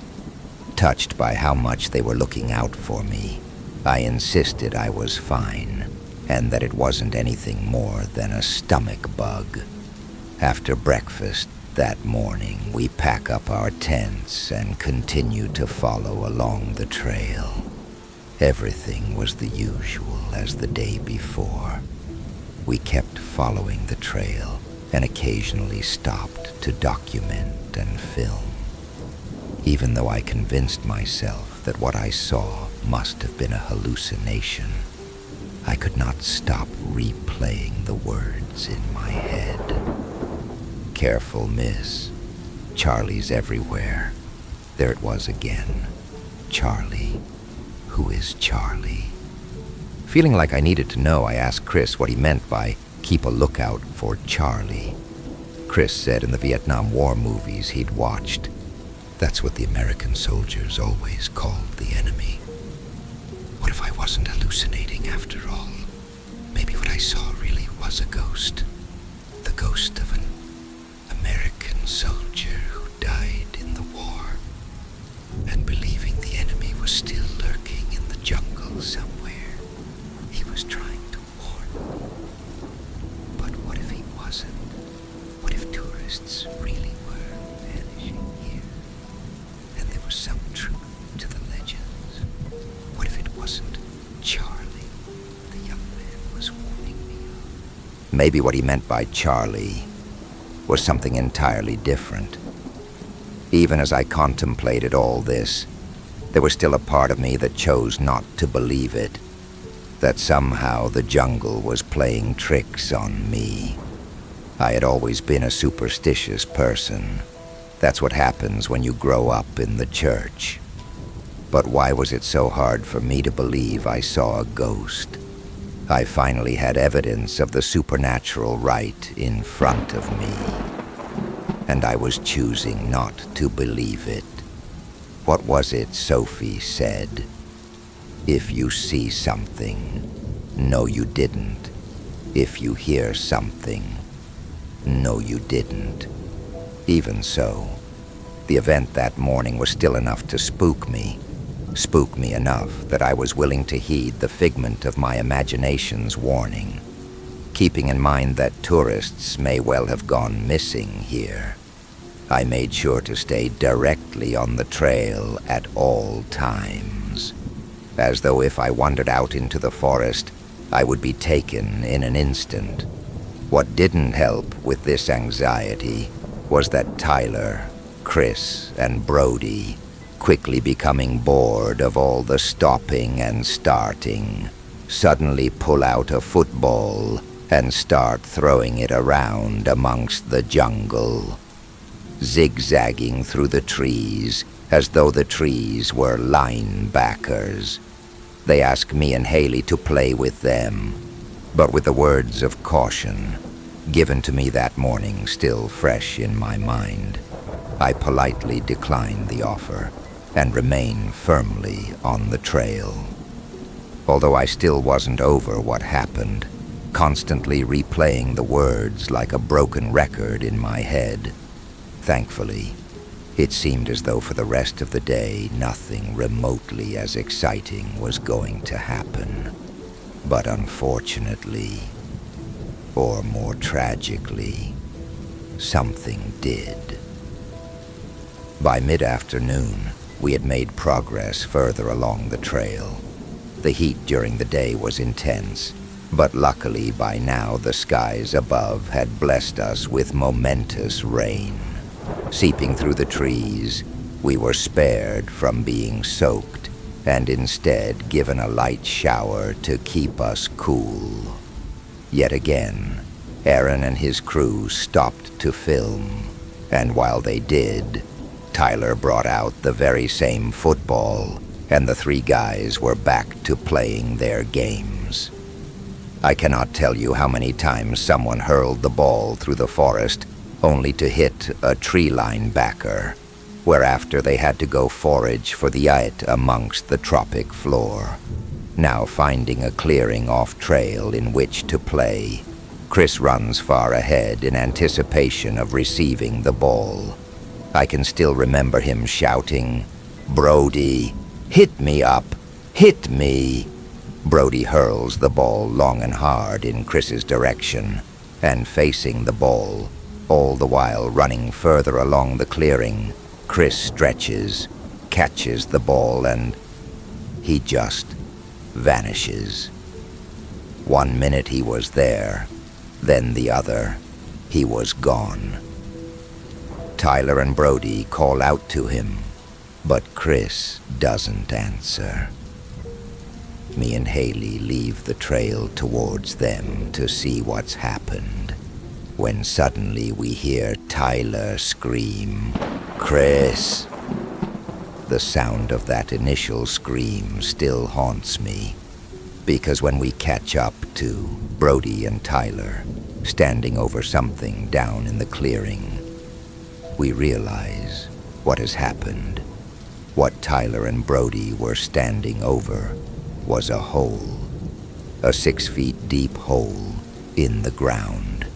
Touched by how much they were looking out for me, I insisted I was fine, and that it wasn't anything more than a stomach bug. After breakfast that morning, we pack up our tents and continue to follow along the trail. Everything was the usual as the day before. We kept following the trail and occasionally stopped to document and film. Even though I convinced myself that what I saw must have been a hallucination, I could not stop replaying the words in my head. Careful, miss. Charlie's everywhere. There it was again. Charlie. Who is Charlie? Feeling like I needed to know, I asked Chris what he meant by Keep a lookout for Charlie. Chris said in the Vietnam War movies he'd watched, that's what the American soldiers always called the enemy. What if I wasn't hallucinating after all? Maybe what I saw really was a ghost. The ghost of an American soldier who died in the war, and believing the enemy was still lurking in the jungle somewhere, he was trying to warn me. But what if he wasn't? What if tourists really were vanishing here, and there was some truth to the legends? What if it wasn't Charlie the young man was warning me of? Maybe what he meant by Charlie was something entirely different. Even as I contemplated all this, there was still a part of me that chose not to believe it, that somehow the jungle was playing tricks on me. I had always been a superstitious person. That's what happens when you grow up in the church. But why was it so hard for me to believe I saw a ghost? I finally had evidence of the supernatural right in front of me, and I was choosing not to believe it. What was it Sophie said? If you see something, no you didn't. If you hear something, no you didn't. Even so, the event that morning was still enough to spook me enough that I was willing to heed the figment of my imagination's warning, keeping in mind that tourists may well have gone missing here. I made sure to stay directly on the trail at all times, as though if I wandered out into the forest, I would be taken in an instant. What didn't help with this anxiety was that Tyler, Chris, and Brody, quickly becoming bored of all the stopping and starting, suddenly pull out a football and start throwing it around amongst the jungle, zigzagging through the trees as though the trees were linebackers. They asked me and Haley to play with them, but with the words of caution, given to me that morning still fresh in my mind, I politely declined the offer and remained firmly on the trail. Although I still wasn't over what happened, constantly replaying the words like a broken record in my head. Thankfully, it seemed as though for the rest of the day nothing remotely as exciting was going to happen. But unfortunately, or more tragically, something did. By mid-afternoon, we had made progress further along the trail. The heat during the day was intense, but luckily by now the skies above had blessed us with momentous rain. Seeping through the trees, we were spared from being soaked and instead given a light shower to keep us cool. Yet again, Aaron and his crew stopped to film, and while they did, Tyler brought out the very same football, and the three guys were back to playing their games. I cannot tell you how many times someone hurled the ball through the forest only to hit a tree linebacker, whereafter they had to go forage for the ait amongst the tropic floor. Now finding a clearing off trail in which to play, Chris runs far ahead in anticipation of receiving the ball. I can still remember him shouting, "Brody, hit me up, hit me!" Brody hurls the ball long and hard in Chris's direction, and facing the ball, all the while running further along the clearing, Chris stretches, catches the ball, and he just vanishes. 1 minute he was there, then the other, he was gone. Tyler and Brody call out to him, but Chris doesn't answer. Me and Haley leave the trail towards them to see what's happened, when suddenly we hear Tyler scream, "Chris!" The sound of that initial scream still haunts me, Because when we catch up to Brody and Tyler standing over something down in the clearing, we realize what has happened. What Tyler and Brody were standing over was a hole, a 6 feet deep hole in the ground.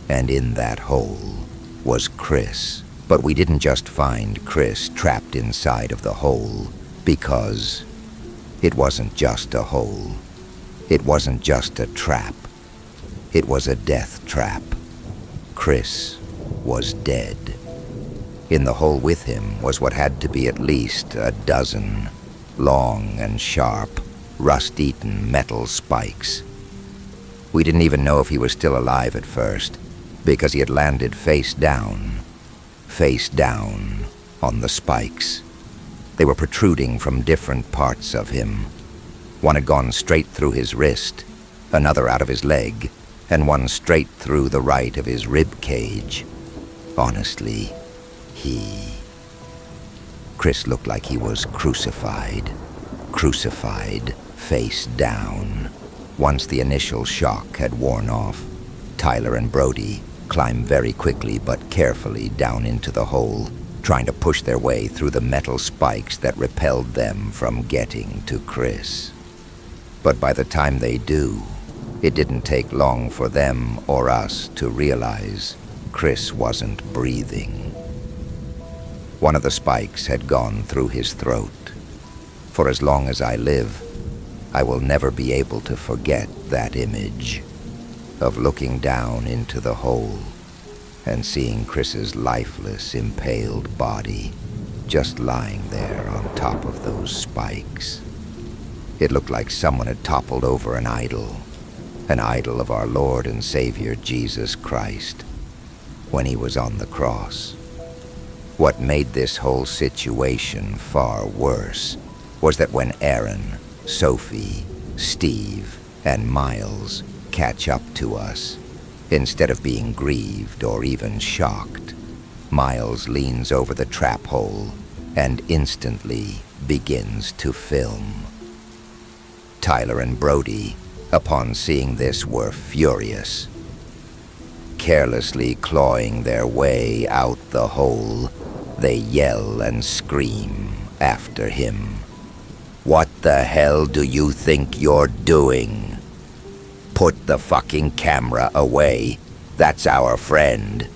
And in that hole was Chris. But we didn't just find Chris trapped inside of the hole, because it wasn't just a hole. It wasn't just a trap. It was a death trap. Chris was dead. In the hole with him was what had to be at least a dozen long and sharp, rust-eaten metal spikes. We didn't even know if he was still alive at first, because he had landed face down on the spikes. They were protruding from different parts of him. One had gone straight through his wrist, another out of his leg, and one straight through the right of his rib cage. Honestly, Chris looked like he was crucified face down. Once the initial shock had worn off, Tyler and Brody climbed very quickly but carefully down into the hole, trying to push their way through the metal spikes that repelled them from getting to Chris. But by the time they do, it didn't take long for them or us to realize Chris wasn't breathing. One of the spikes had gone through his throat. For as long as I live, I will never be able to forget that image of looking down into the hole and seeing Chris's lifeless, impaled body just lying there on top of those spikes. It looked like someone had toppled over an idol of our Lord and Savior Jesus Christ when he was on the cross. What made this whole situation far worse was that when Aaron, Sophie, Steve, and Miles catch up to us, instead of being grieved or even shocked, Miles leans over the trap hole and instantly begins to film. Tyler and Brody, upon seeing this, were furious. Carelessly clawing their way out the hole, they yell and scream after him. "What the hell do you think you're doing? Put the fucking camera away. That's our friend."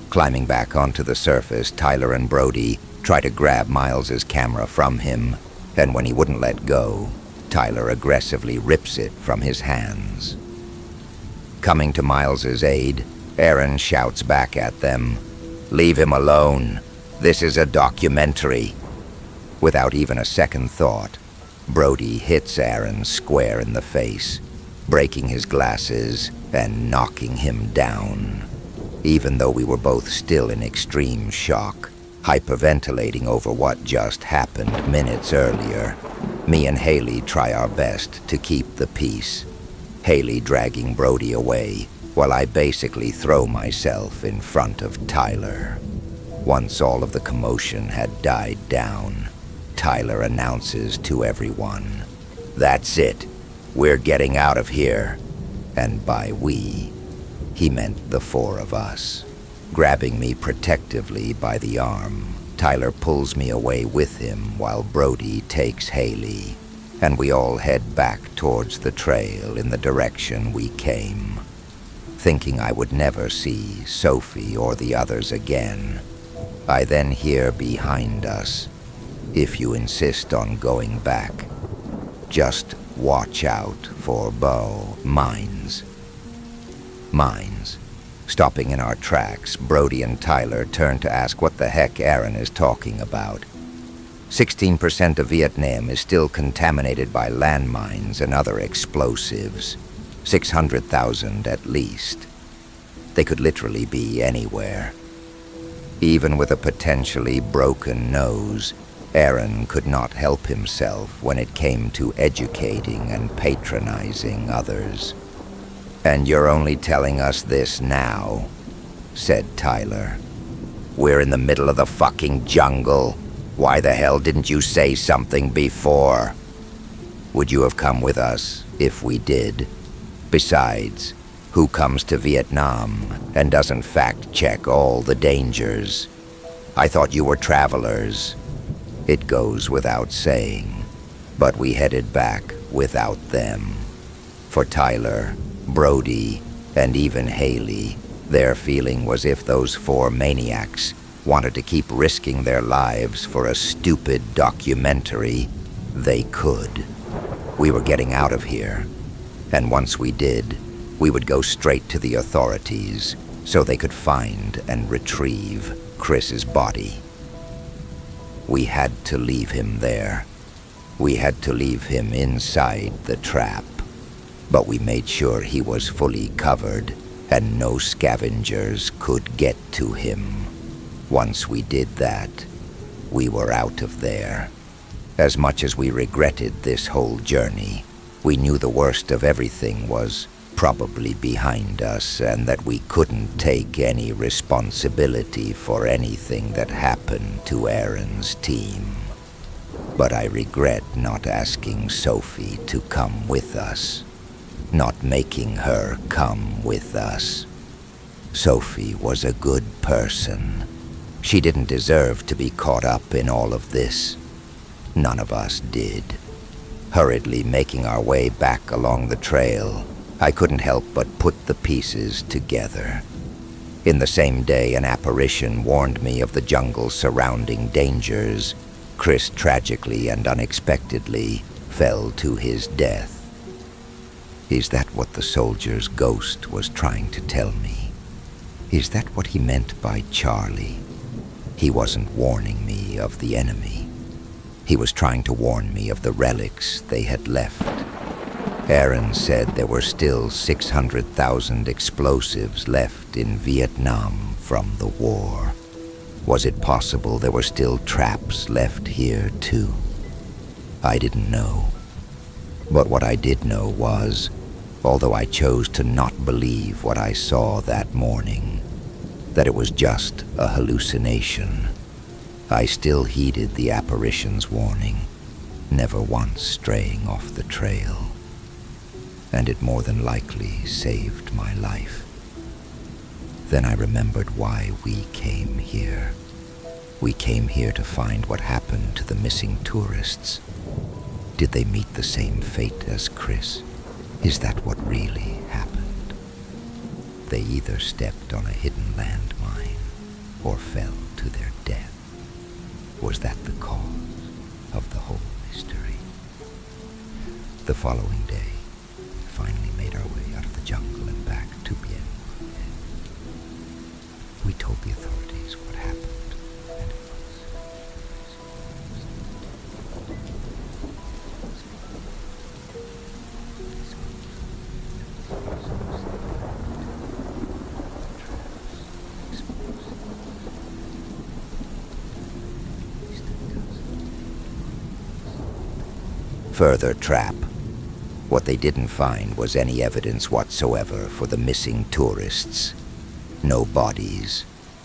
Climbing back onto the surface, Tyler and Brody try to grab Miles's camera from him, and when he wouldn't let go, Tyler aggressively rips it from his hands. Coming to Miles's aid, Aaron shouts back at them, "Leave him alone. This is a documentary." Without even a second thought, Brody hits Aaron square in the face, breaking his glasses and knocking him down. Even though we were both still in extreme shock, hyperventilating over what just happened minutes earlier, me and Haley try our best to keep the peace, Haley dragging Brody away while I basically throw myself in front of Tyler. Once all of the commotion had died down, Tyler announces to everyone, "That's it. We're getting out of here." And by we, he meant the four of us. Grabbing me protectively by the arm, Tyler pulls me away with him while Brody takes Haley, and we all head back towards the trail in the direction we came. Thinking I would never see Sophie or the others again, I then hear behind us, "If you insist on going back, just watch out for mines." Mines. Stopping in our tracks, Brody and Tyler turn to ask what the heck Aaron is talking about. 16% of Vietnam is still contaminated by landmines and other explosives. 600,000 at least. They could literally be anywhere. Even with a potentially broken nose, Aaron could not help himself when it came to educating and patronizing others. "And you're only telling us this now," said Tyler. "We're in the middle of the fucking jungle. Why the hell didn't you say something before?" Would you have come with us if we did? Besides, who comes to Vietnam and doesn't fact-check all the dangers? I thought you were travelers. It goes without saying, but we headed back without them. For Tyler, Brody, and even Haley, their feeling was if those four maniacs wanted to keep risking their lives for a stupid documentary, they could. We were getting out of here, and once we did, we would go straight to the authorities so they could find and retrieve Chris's body. We had to leave him there. We had to leave him inside the trap, but we made sure he was fully covered and no scavengers could get to him. Once we did that, we were out of there. As much as we regretted this whole journey, we knew the worst of everything was probably behind us and that we couldn't take any responsibility for anything that happened to Aaron's team. But I regret not asking Sophie to come with us, not making her come with us. Sophie was a good person. She didn't deserve to be caught up in all of this. None of us did. Hurriedly making our way back along the trail, I couldn't help but put the pieces together. In the same day an apparition warned me of the jungle's surrounding dangers, Chris tragically and unexpectedly fell to his death. Is that what the soldier's ghost was trying to tell me? Is that what he meant by Charlie? He wasn't warning me of the enemy. He was trying to warn me of the relics they had left. Aaron said there were still 600,000 explosives left in Vietnam from the war. Was it possible there were still traps left here too? I didn't know. But what I did know was, although I chose to not believe what I saw that morning, that it was just a hallucination, I still heeded the apparition's warning, never once straying off the trail. And it more than likely saved my life. Then I remembered why we came here. We came here to find what happened to the missing tourists. Did they meet the same fate as Chris? Is that what really happened? They either stepped on a hidden landmine or fell to their death. Was that the cause of the whole mystery? The following day, we finally made our way out of the jungle and back to P24. We told the authorities what happened, and it further trap. What they didn't find was any evidence whatsoever for the missing tourists. No bodies,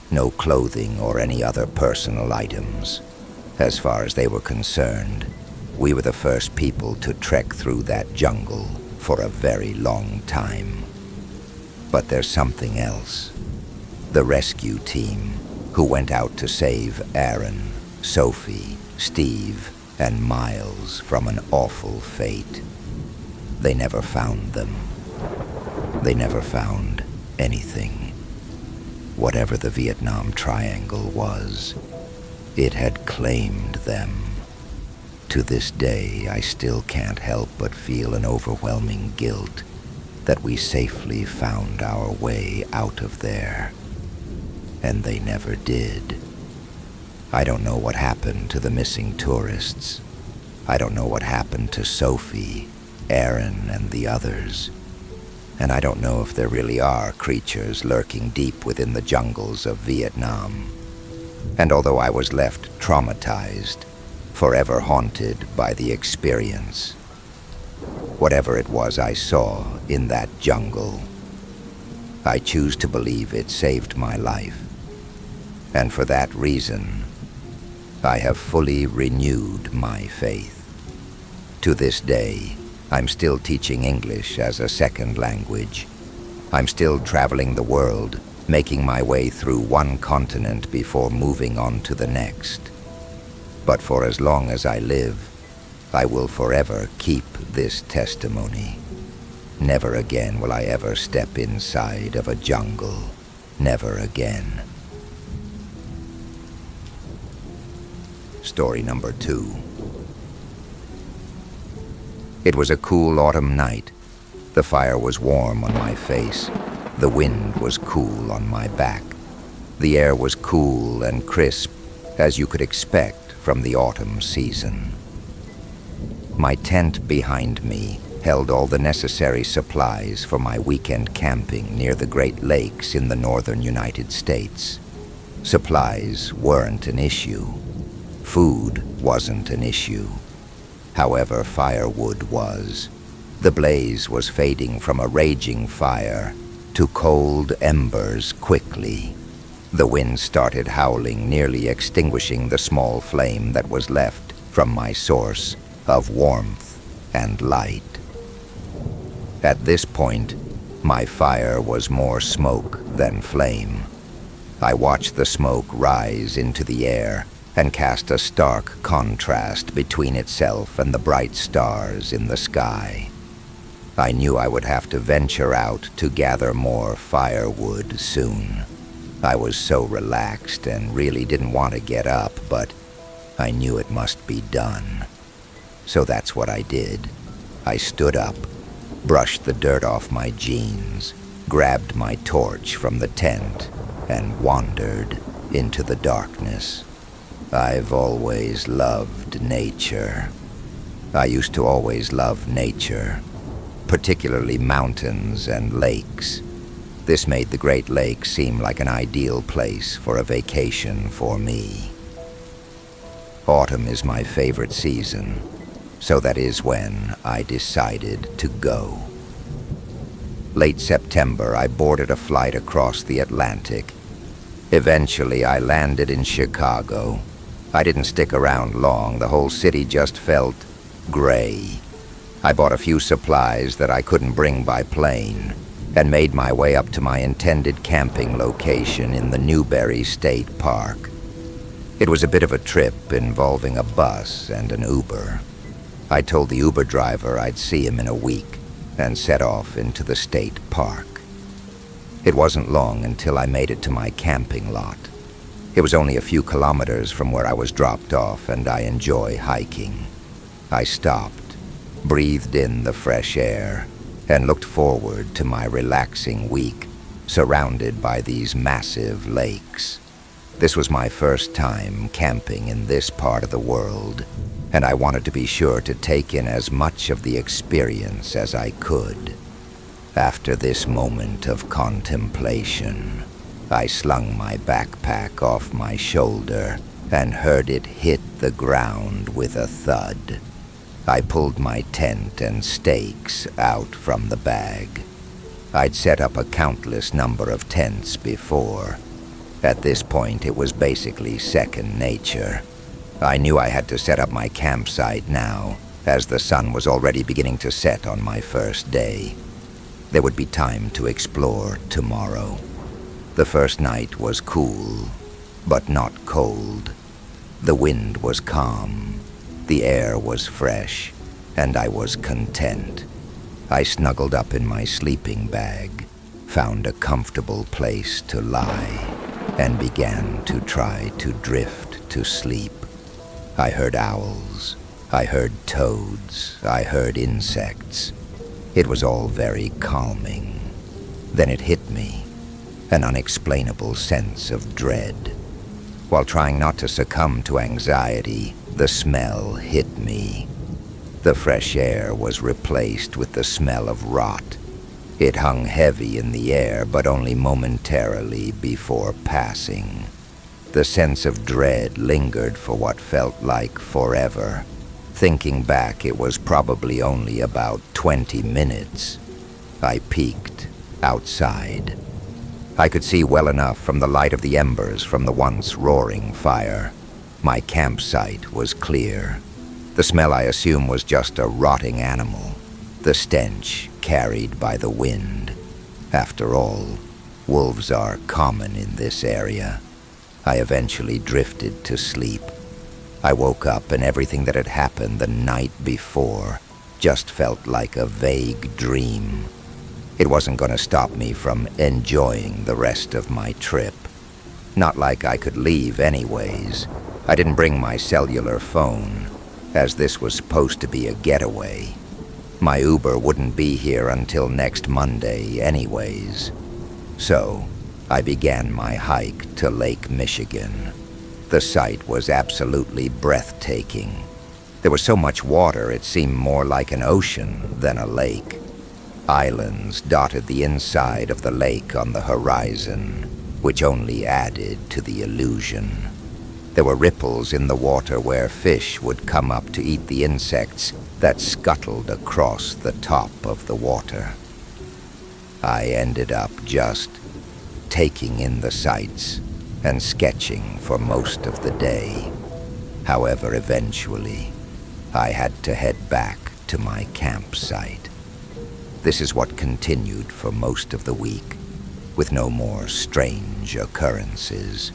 no clothing or any other personal items. As far as they were concerned, we were the first people to trek through that jungle for a very long time. But there's something else. The rescue team, who went out to save Aaron, Sophie, Steve, and Miles from an awful fate. They never found them. They never found anything. Whatever the Vietnam Triangle was, it had claimed them. To this day, I still can't help but feel an overwhelming guilt that we safely found our way out of there. And they never did. I don't know what happened to the missing tourists. I don't know what happened to Sophie, Aaron, and the others. And I don't know if there really are creatures lurking deep within the jungles of Vietnam. And although I was left traumatized, forever haunted by the experience, whatever it was I saw in that jungle, I choose to believe it saved my life. And for that reason, I have fully renewed my faith To this day, I'm still teaching English as a second language. I'm still traveling the world, making my way through one continent before moving on to the next. But for as long as I live, I will forever keep this testimony. Never again will I ever step inside of a jungle. Never again. Story number 2. It was a cool autumn night. The fire was warm on my face. The wind was cool on my back. The air was cool and crisp, as you could expect from the autumn season. My tent behind me held all the necessary supplies for my weekend camping near the Great Lakes in the northern United States. Supplies weren't an issue. Food wasn't an issue. However, firewood was. The blaze was fading from a raging fire to cold embers quickly. The wind started howling, nearly extinguishing the small flame that was left from my source of warmth and light. At this point, my fire was more smoke than flame. I watched the smoke rise into the air and cast a stark contrast between itself and the bright stars in the sky. I knew I would have to venture out to gather more firewood soon. I was so relaxed and really didn't want to get up, but I knew it must be done. So that's what I did. I stood up, brushed the dirt off my jeans, grabbed my torch from the tent, and wandered into the darkness. I've always loved nature. I used to always love nature, particularly mountains and lakes. This made the Great Lakes seem like an ideal place for a vacation for me. Autumn is my favorite season, so that is when I decided to go. Late September, I boarded a flight across the Atlantic. Eventually, I landed in Chicago. I didn't stick around long. The whole city just felt gray. I bought a few supplies that I couldn't bring by plane and made my way up to my intended camping location in the Newberry State Park. It was a bit of a trip involving a bus and an Uber. I told the Uber driver I'd see him in a week and set off into the state park. It wasn't long until I made it to my camping lot. It was only a few kilometers from where I was dropped off, and I enjoy hiking. I stopped, breathed in the fresh air, and looked forward to my relaxing week, surrounded by these massive lakes. This was my first time camping in this part of the world, and I wanted to be sure to take in as much of the experience as I could. After this moment of contemplation, I slung my backpack off my shoulder and heard it hit the ground with a thud. I pulled my tent and stakes out from the bag. I'd set up a countless number of tents before. At this point, it was basically second nature. I knew I had to set up my campsite now, as the sun was already beginning to set on my first day. There would be time to explore tomorrow. The first night was cool, but not cold. The wind was calm, the air was fresh, and I was content. I snuggled up in my sleeping bag, found a comfortable place to lie, and began to try to drift to sleep. I heard owls, I heard toads, I heard insects. It was all very calming. Then it hit me. An unexplainable sense of dread. While trying not to succumb to anxiety, the smell hit me. The fresh air was replaced with the smell of rot. It hung heavy in the air, but only momentarily before passing. The sense of dread lingered for what felt like forever. Thinking back, it was probably only about 20 minutes. I peeked outside. I could see well enough from the light of the embers from the once roaring fire. My campsite was clear. The smell, I assume, was just a rotting animal, the stench carried by the wind. After all, wolves are common in this area. I eventually drifted to sleep. I woke up and everything that had happened the night before just felt like a vague dream. It wasn't going to stop me from enjoying the rest of my trip. Not like I could leave anyways. I didn't bring my cellular phone, as this was supposed to be a getaway. My Uber wouldn't be here until next Monday anyways. So, I began my hike to Lake Michigan. The sight was absolutely breathtaking. There was so much water it seemed more like an ocean than a lake. Islands dotted the inside of the lake on the horizon, which only added to the illusion. There were ripples in the water where fish would come up to eat the insects that scuttled across the top of the water. I ended up just taking in the sights and sketching for most of the day. However, eventually, I had to head back to my campsite. This is what continued for most of the week, with no more strange occurrences.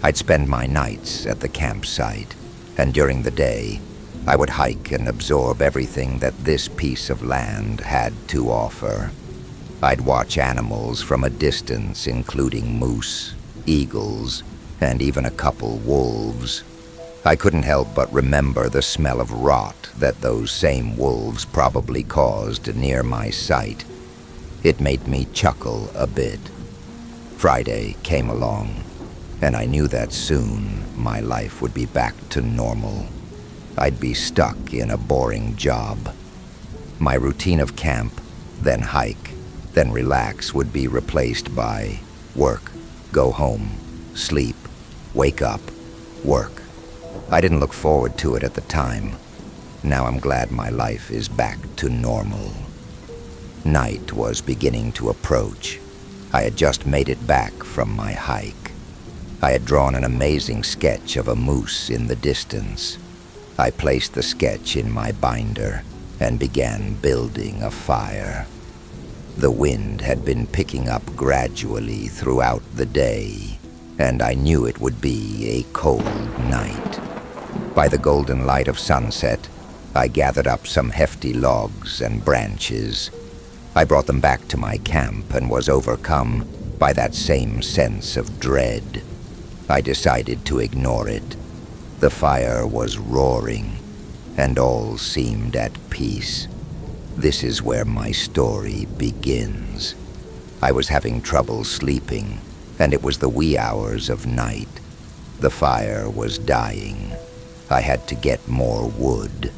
I'd spend my nights at the campsite, and during the day, I would hike and absorb everything that this piece of land had to offer. I'd watch animals from a distance, including moose, eagles, and even a couple wolves. I couldn't help but remember the smell of rot that those same wolves probably caused near my site. It made me chuckle a bit. Friday came along, and I knew that soon my life would be back to normal. I'd be stuck in a boring job. My routine of camp, then hike, then relax would be replaced by work, go home, sleep, wake up, work. I didn't look forward to it at the time. Now I'm glad my life is back to normal. Night was beginning to approach. I had just made it back from my hike. I had drawn an amazing sketch of a moose in the distance. I placed the sketch in my binder and began building a fire. The wind had been picking up gradually throughout the day, and I knew it would be a cold night. By the golden light of sunset, I gathered up some hefty logs and branches. I brought them back to my camp and was overcome by that same sense of dread. I decided to ignore it. The fire was roaring, and all seemed at peace. This is where my story begins. I was having trouble sleeping, and it was the wee hours of night. The fire was dying. I had to get more wood.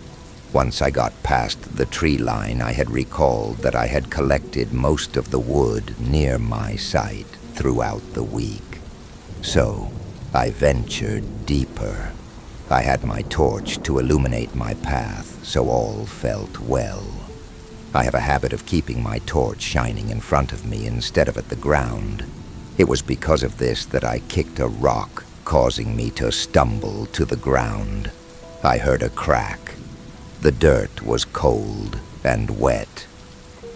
Once I got past the tree line, I had recalled that I had collected most of the wood near my site throughout the week. So, I ventured deeper. I had my torch to illuminate my path, so all felt well. I have a habit of keeping my torch shining in front of me instead of at the ground. It was because of this that I kicked a rock, causing me to stumble to the ground. I heard a crack. The dirt was cold and wet.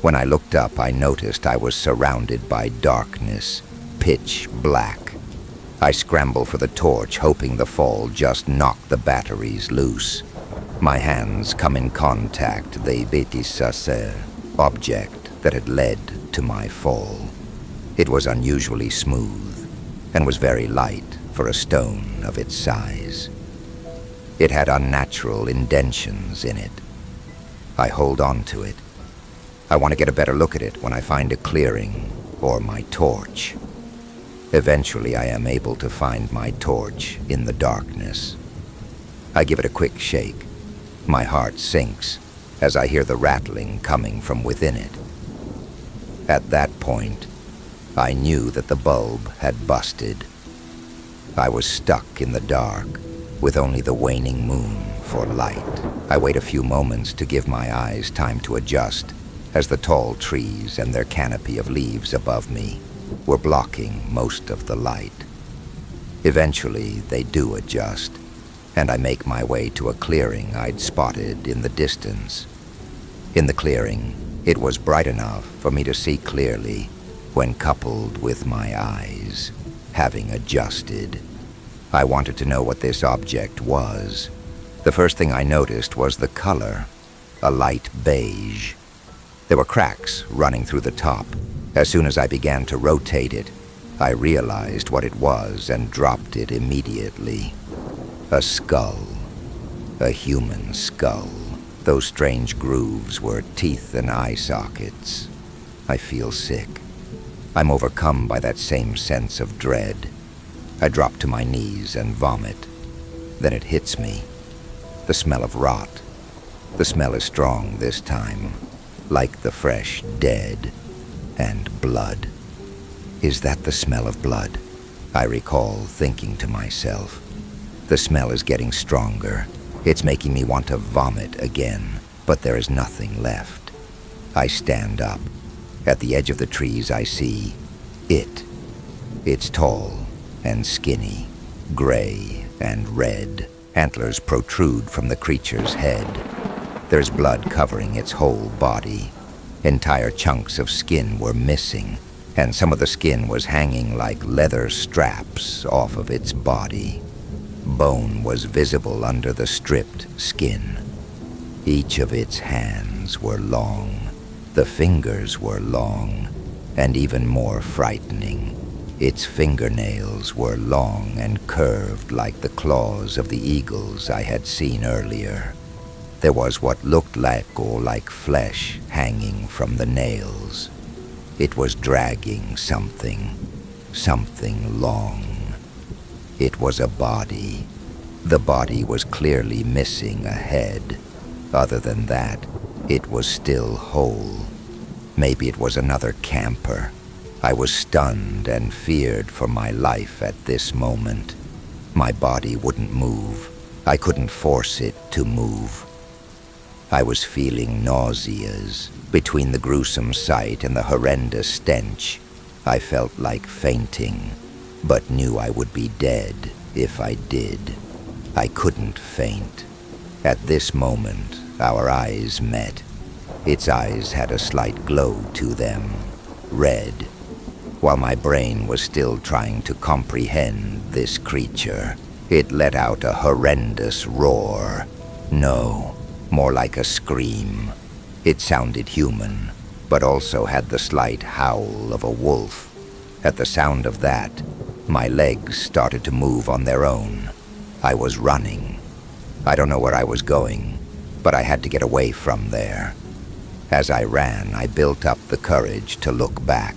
When I looked up, I noticed I was surrounded by darkness, pitch black. I scrambled for the torch, hoping the fall just knocked the batteries loose. My hands come in contact with the bedtime object that had led to my fall. It was unusually smooth and was very light for a stone of its size. It had unnatural indentions in it. I hold on to it. I want to get a better look at it when I find a clearing or my torch. Eventually, I am able to find my torch in the darkness. I give it a quick shake. My heart sinks as I hear the rattling coming from within it. At that point, I knew that the bulb had busted. I was stuck in the dark, with only the waning moon for light. I wait a few moments to give my eyes time to adjust, as the tall trees and their canopy of leaves above me were blocking most of the light. Eventually, they do adjust, and I make my way to a clearing I'd spotted in the distance. In the clearing, it was bright enough for me to see clearly when coupled with my eyes, having adjusted. I wanted to know what this object was. The first thing I noticed was the color, a light beige. There were cracks running through the top. As soon as I began to rotate it, I realized what it was and dropped it immediately. A skull. A human skull. Those strange grooves were teeth and eye sockets. I feel sick. I'm overcome by that same sense of dread. I drop to my knees and vomit. Then it hits me. The smell of rot. The smell is strong this time, like the fresh dead and blood. Is that the smell of blood? I recall thinking to myself. The smell is getting stronger. It's making me want to vomit again, but there is nothing left. I stand up. At the edge of the trees I see it. It's tall and skinny, gray and red. Antlers protrude from the creature's head. There's blood covering its whole body. Entire chunks of skin were missing, and some of the skin was hanging like leather straps off of its body. Bone was visible under the stripped skin. Each of its hands were long. The fingers were long, and even more frightening, its fingernails were long and curved like the claws of the eagles I had seen earlier. There was what looked like flesh hanging from the nails. It was dragging something long. It was a body. The body was clearly missing a head. Other than that, it was still whole. Maybe it was another camper. I was stunned and feared for my life at this moment. My body wouldn't move. I couldn't force it to move. I was feeling nauseas. Between the gruesome sight and the horrendous stench, I felt like fainting, but knew I would be dead if I did. I couldn't faint. At this moment, our eyes met. Its eyes had a slight glow to them, red. While my brain was still trying to comprehend this creature, it let out a horrendous roar. No, more like a scream. It sounded human, but also had the slight howl of a wolf. At the sound of that, my legs started to move on their own. I was running. I don't know where I was going, but I had to get away from there. As I ran, I built up the courage to look back.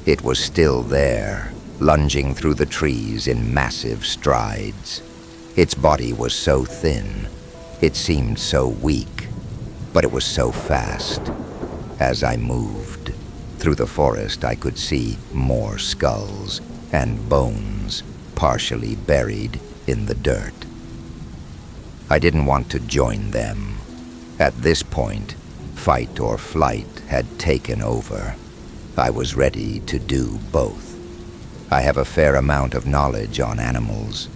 It was still there, lunging through the trees in massive strides. Its body was so thin. It seemed so weak, but it was so fast. As I moved through the forest, I could see more skulls and bones partially buried in the dirt. I didn't want to join them. At this point, fight or flight had taken over. I was ready to do both. I have a fair amount of knowledge on animals.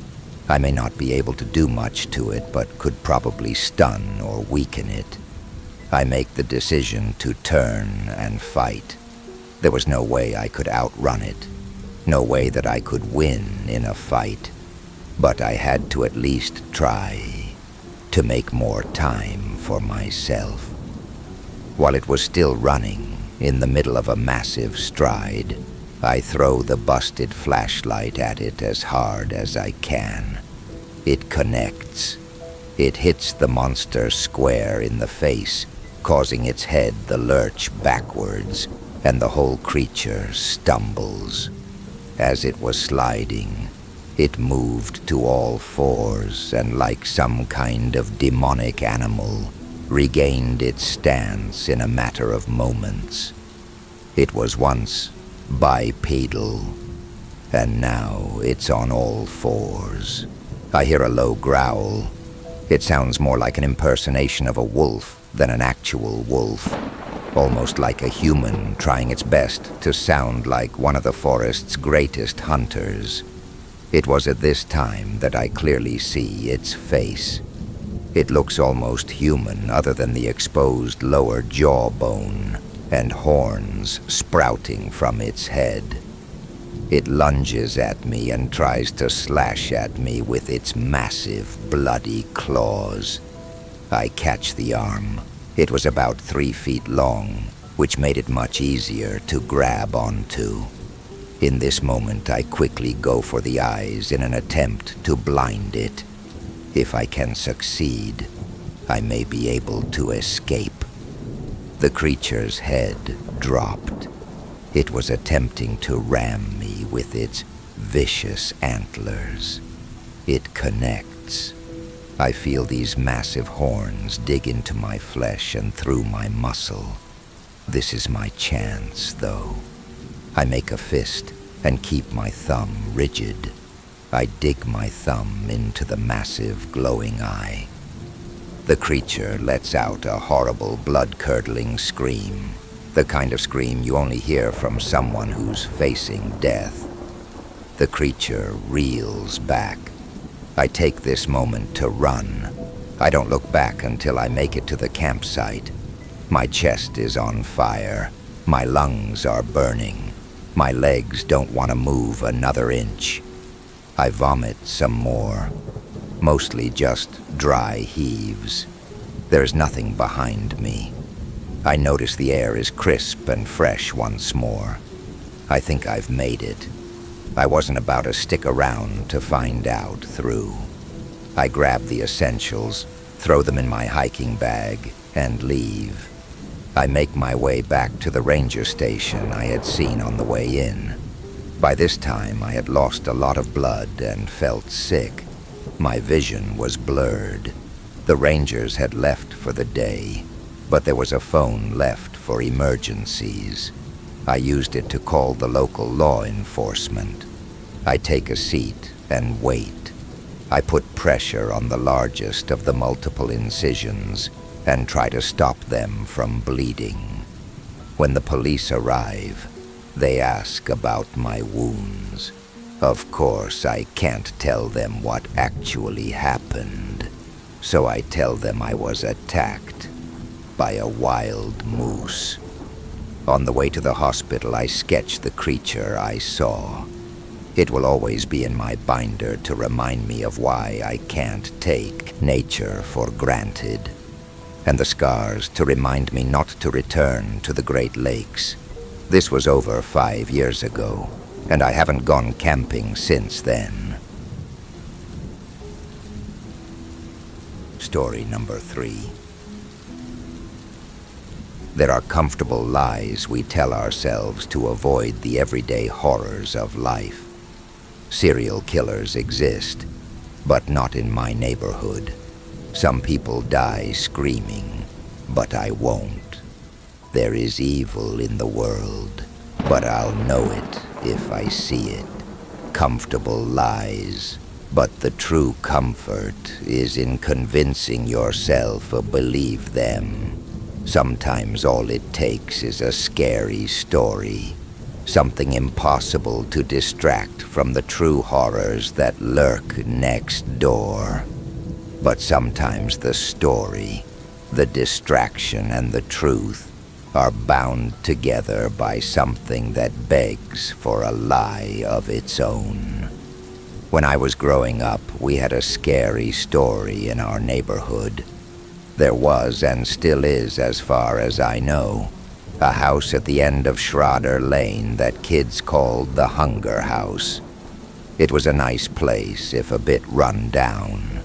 I may not be able to do much to it, but could probably stun or weaken it. I make the decision to turn and fight. There was no way I could outrun it. No way that I could win in a fight. But I had to at least try to make more time for myself. While it was still running, in the middle of a massive stride, I throw the busted flashlight at it as hard as I can. It connects. It hits the monster square in the face, causing its head to lurch backwards, and the whole creature stumbles. As it was sliding, it moved to all fours and, like some kind of demonic animal, regained its stance in a matter of moments. It was once bipedal, and now it's on all fours. I hear a low growl. It sounds more like an impersonation of a wolf than an actual wolf, almost like a human trying its best to sound like one of the forest's greatest hunters. It was at this time that I clearly see its face. It looks almost human other than the exposed lower jawbone and horns sprouting from its head. It lunges at me and tries to slash at me with its massive, bloody claws. I catch the arm. It was about 3 feet long, which made it much easier to grab onto. In this moment, I quickly go for the eyes in an attempt to blind it. If I can succeed, I may be able to escape. The creature's head dropped. It was attempting to ram me with its vicious antlers. It connects. I feel these massive horns dig into my flesh and through my muscle. This is my chance, though. I make a fist and keep my thumb rigid. I dig my thumb into the massive glowing eye. The creature lets out a horrible blood-curdling scream, the kind of scream you only hear from someone who's facing death. The creature reels back. I take this moment to run. I don't look back until I make it to the campsite. My chest is on fire. My lungs are burning. My legs don't want to move another inch. I vomit some more, mostly just dry heaves. There's nothing behind me. I notice the air is crisp and fresh once more. I think I've made it. I wasn't about to stick around to find out through. I grab the essentials, throw them in my hiking bag, and leave. I make my way back to the ranger station I had seen on the way in. By this time, I had lost a lot of blood and felt sick. My vision was blurred. The rangers had left for the day, but there was a phone left for emergencies. I used it to call the local law enforcement. I take a seat and wait. I put pressure on the largest of the multiple incisions and try to stop them from bleeding. When the police arrive, they ask about my wounds. Of course, I can't tell them what actually happened, so I tell them I was attacked by a wild moose. On the way to the hospital, I sketch the creature I saw. It will always be in my binder to remind me of why I can't take nature for granted, and the scars to remind me not to return to the Great Lakes. This was over 5 years ago, and I haven't gone camping since then. Story number 3. There are comfortable lies we tell ourselves to avoid the everyday horrors of life. Serial killers exist, but not in my neighborhood. Some people die screaming, but I won't. There is evil in the world, but I'll know it if I see it. Comfortable lies, but the true comfort is in convincing yourself to believe them. Sometimes all it takes is a scary story, something impossible to distract from the true horrors that lurk next door. But sometimes the story, the distraction, and the truth are bound together by something that begs for a lie of its own. When I was growing up, we had a scary story in our neighborhood. There was, and still is as far as I know, a house at the end of Schroeder Lane that kids called the Hunger House. It was a nice place, if a bit run down.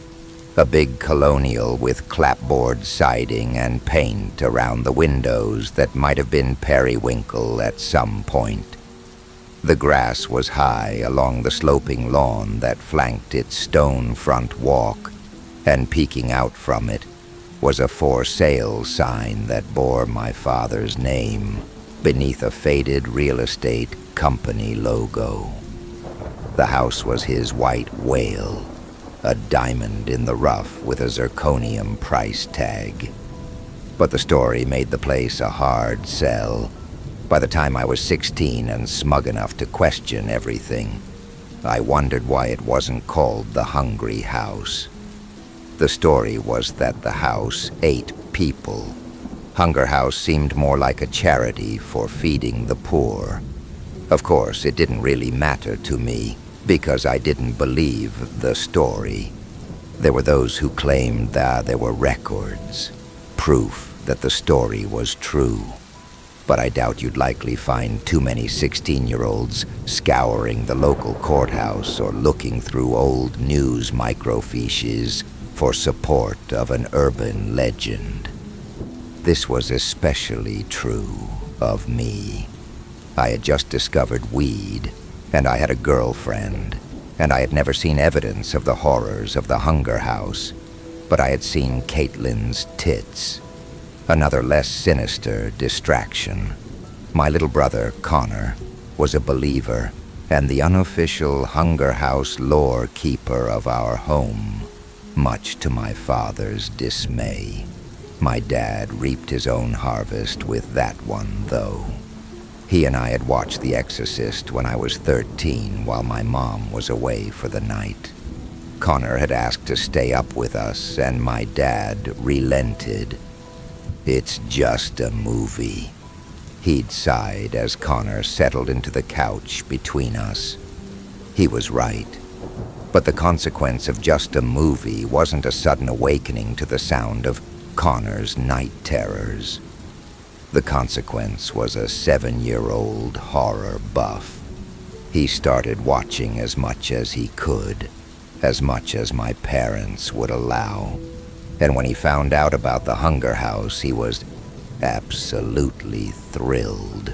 A big colonial with clapboard siding and paint around the windows that might have been periwinkle at some point. The grass was high along the sloping lawn that flanked its stone front walk, and peeking out from it was a for sale sign that bore my father's name beneath a faded real estate company logo. The house was his white whale, a diamond in the rough with a zirconium price tag. But the story made the place a hard sell. By the time I was 16 and smug enough to question everything, I wondered why it wasn't called the Hungry House. The story was that the house ate people. Hunger House seemed more like a charity for feeding the poor. Of course, it didn't really matter to me, because I didn't believe the story. There were those who claimed that there were records, proof that the story was true. But I doubt you'd likely find too many 16-year-olds scouring the local courthouse or looking through old news microfiches for support of an urban legend. This was especially true of me. I had just discovered weed, and I had a girlfriend, and I had never seen evidence of the horrors of the Hunger House, but I had seen Caitlin's tits. Another less sinister distraction. My little brother, Connor, was a believer and the unofficial Hunger House lore keeper of our home, much to my father's dismay. My dad reaped his own harvest with that one, though. He and I had watched The Exorcist when I was 13 while my mom was away for the night. Connor had asked to stay up with us, and my dad relented. "It's just a movie," he'd sighed as Connor settled into the couch between us. He was right. But the consequence of just a movie wasn't a sudden awakening to the sound of Connor's night terrors. The consequence was a 7-year-old horror buff. He started watching as much as he could, as much as my parents would allow. And when he found out about the Hunger House, he was absolutely thrilled.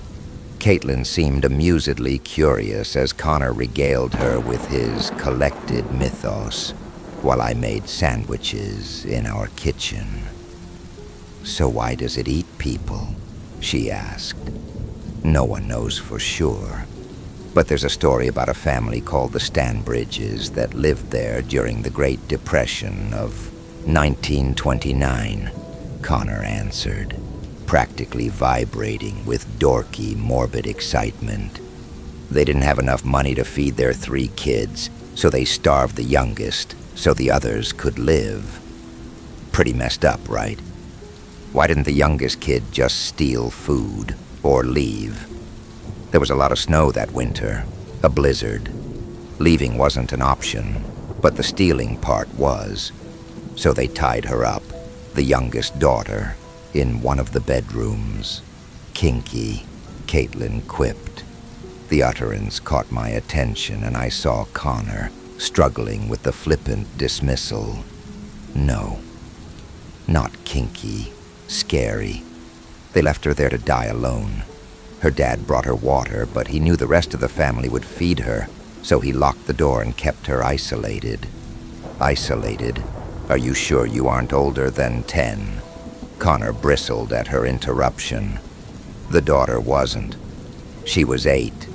Caitlin seemed amusedly curious as Connor regaled her with his collected mythos, while I made sandwiches in our kitchen. "So why does it eat people?" she asked. No one knows for sure, but there's a story about a family called the Stanbridges that lived there during the Great Depression of 1929, Connor answered, practically vibrating with dorky, morbid excitement. They didn't have enough money to feed their 3 kids, so they starved the youngest so the others could live. Pretty messed up, right? Why didn't the youngest kid just steal food or leave? There was a lot of snow that winter, a blizzard. Leaving wasn't an option, but the stealing part was. So they tied her up, the youngest daughter, in one of the bedrooms. "Kinky," Caitlin quipped. The utterance caught my attention, and I saw Connor struggling with the flippant dismissal. No, not kinky, scary. They left her there to die alone. Her dad brought her water, but he knew the rest of the family would feed her, so he locked the door and kept her isolated. Isolated? Are you sure you aren't older than 10? Connor bristled at her interruption. The daughter wasn't. She was 8.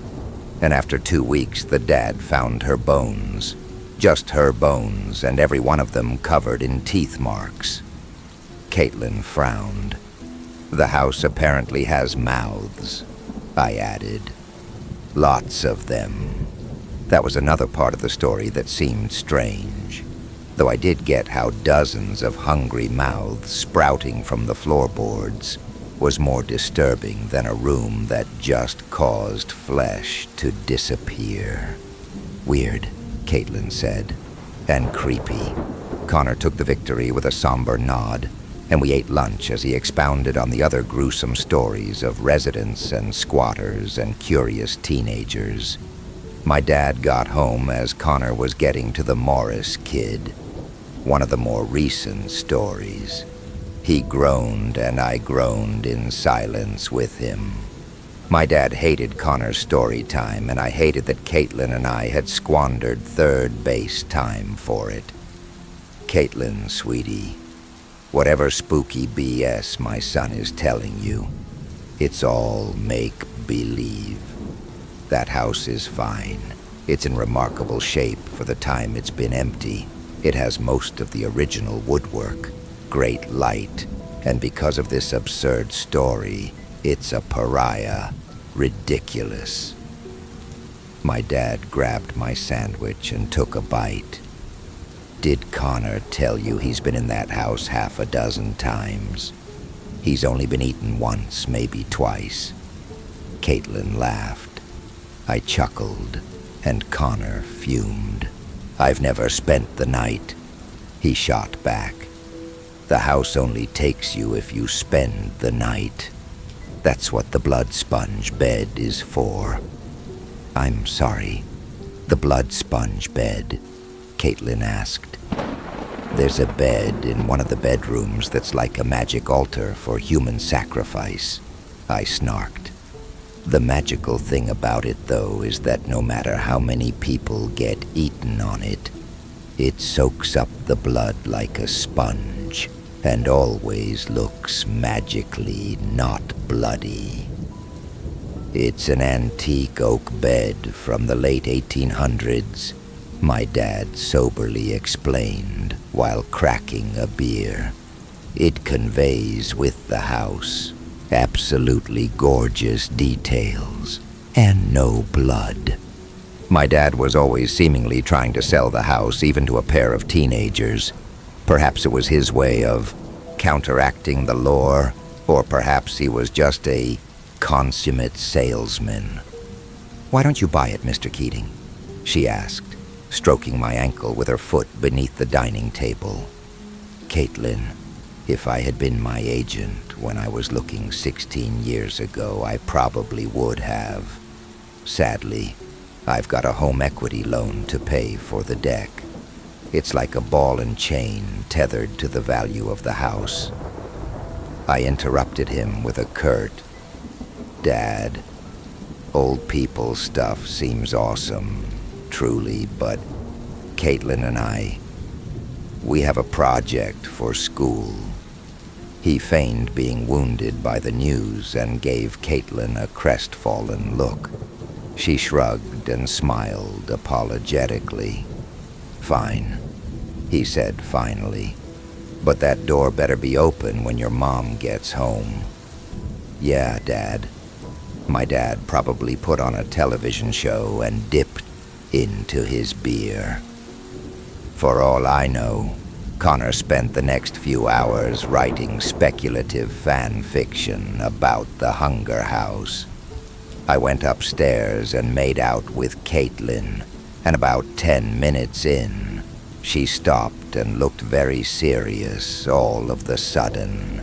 And after 2 weeks, the dad found her bones. Just her bones, and every one of them covered in teeth marks. Caitlin frowned. "The house apparently has mouths," I added. "Lots of them." That was another part of the story that seemed strange, though I did get how dozens of hungry mouths sprouting from the floorboards was more disturbing than a room that just caused flesh to disappear. "Weird," Caitlin said, "and creepy." Connor took the victory with a somber nod, and we ate lunch as he expounded on the other gruesome stories of residents and squatters and curious teenagers. My dad got home as Connor was getting to the Morris kid, one of the more recent stories. He groaned, and I groaned in silence with him. My dad hated Connor's story time, and I hated that Caitlin and I had squandered third base time for it. "Caitlin, sweetie, whatever spooky BS my son is telling you, it's all make-believe. That house is fine. It's in remarkable shape for the time it's been empty. It has most of the original woodwork, great light, and because of this absurd story, it's a pariah. Ridiculous." My dad grabbed my sandwich and took a bite. Did Connor tell you he's been in that house half a dozen times? He's only been eaten once, maybe twice. Caitlin laughed. I chuckled, and Connor fumed. I've never spent the night, he shot back. The house only takes you if you spend the night. That's what the blood sponge bed is for. I'm sorry, the blood sponge bed, Caitlin asked. There's a bed in one of the bedrooms that's like a magic altar for human sacrifice, I snarked. The magical thing about it, though, is that no matter how many people get eaten on it, it soaks up the blood like a sponge and always looks magically not bloody. It's an antique oak bed from the late 1800s, my dad soberly explained while cracking a beer. It conveys with the house absolutely gorgeous details and no blood. My dad was always seemingly trying to sell the house even to a pair of teenagers. Perhaps it was his way of counteracting the lore, or perhaps he was just a consummate salesman. Why don't you buy it, Mr. Keating? She asked, stroking my ankle with her foot beneath the dining table. Caitlin, if I had been my agent when I was looking 16 years ago, I probably would have. Sadly, I've got a home equity loan to pay for the deck. It's like a ball and chain tethered to the value of the house. I interrupted him with a curt, "Dad, old people stuff seems awesome, truly, but Caitlin and we have a project for school." He feigned being wounded by the news and gave Caitlin a crestfallen look. She shrugged and smiled apologetically. "Fine," he said finally, "but that door better be open when your mom gets home." "Yeah, Dad." My dad probably put on a television show and dipped into his beer. For all I know, Connor spent the next few hours writing speculative fan fiction about the Hunger House. I went upstairs and made out with Caitlin, and about 10 minutes in, she stopped and looked very serious all of the sudden.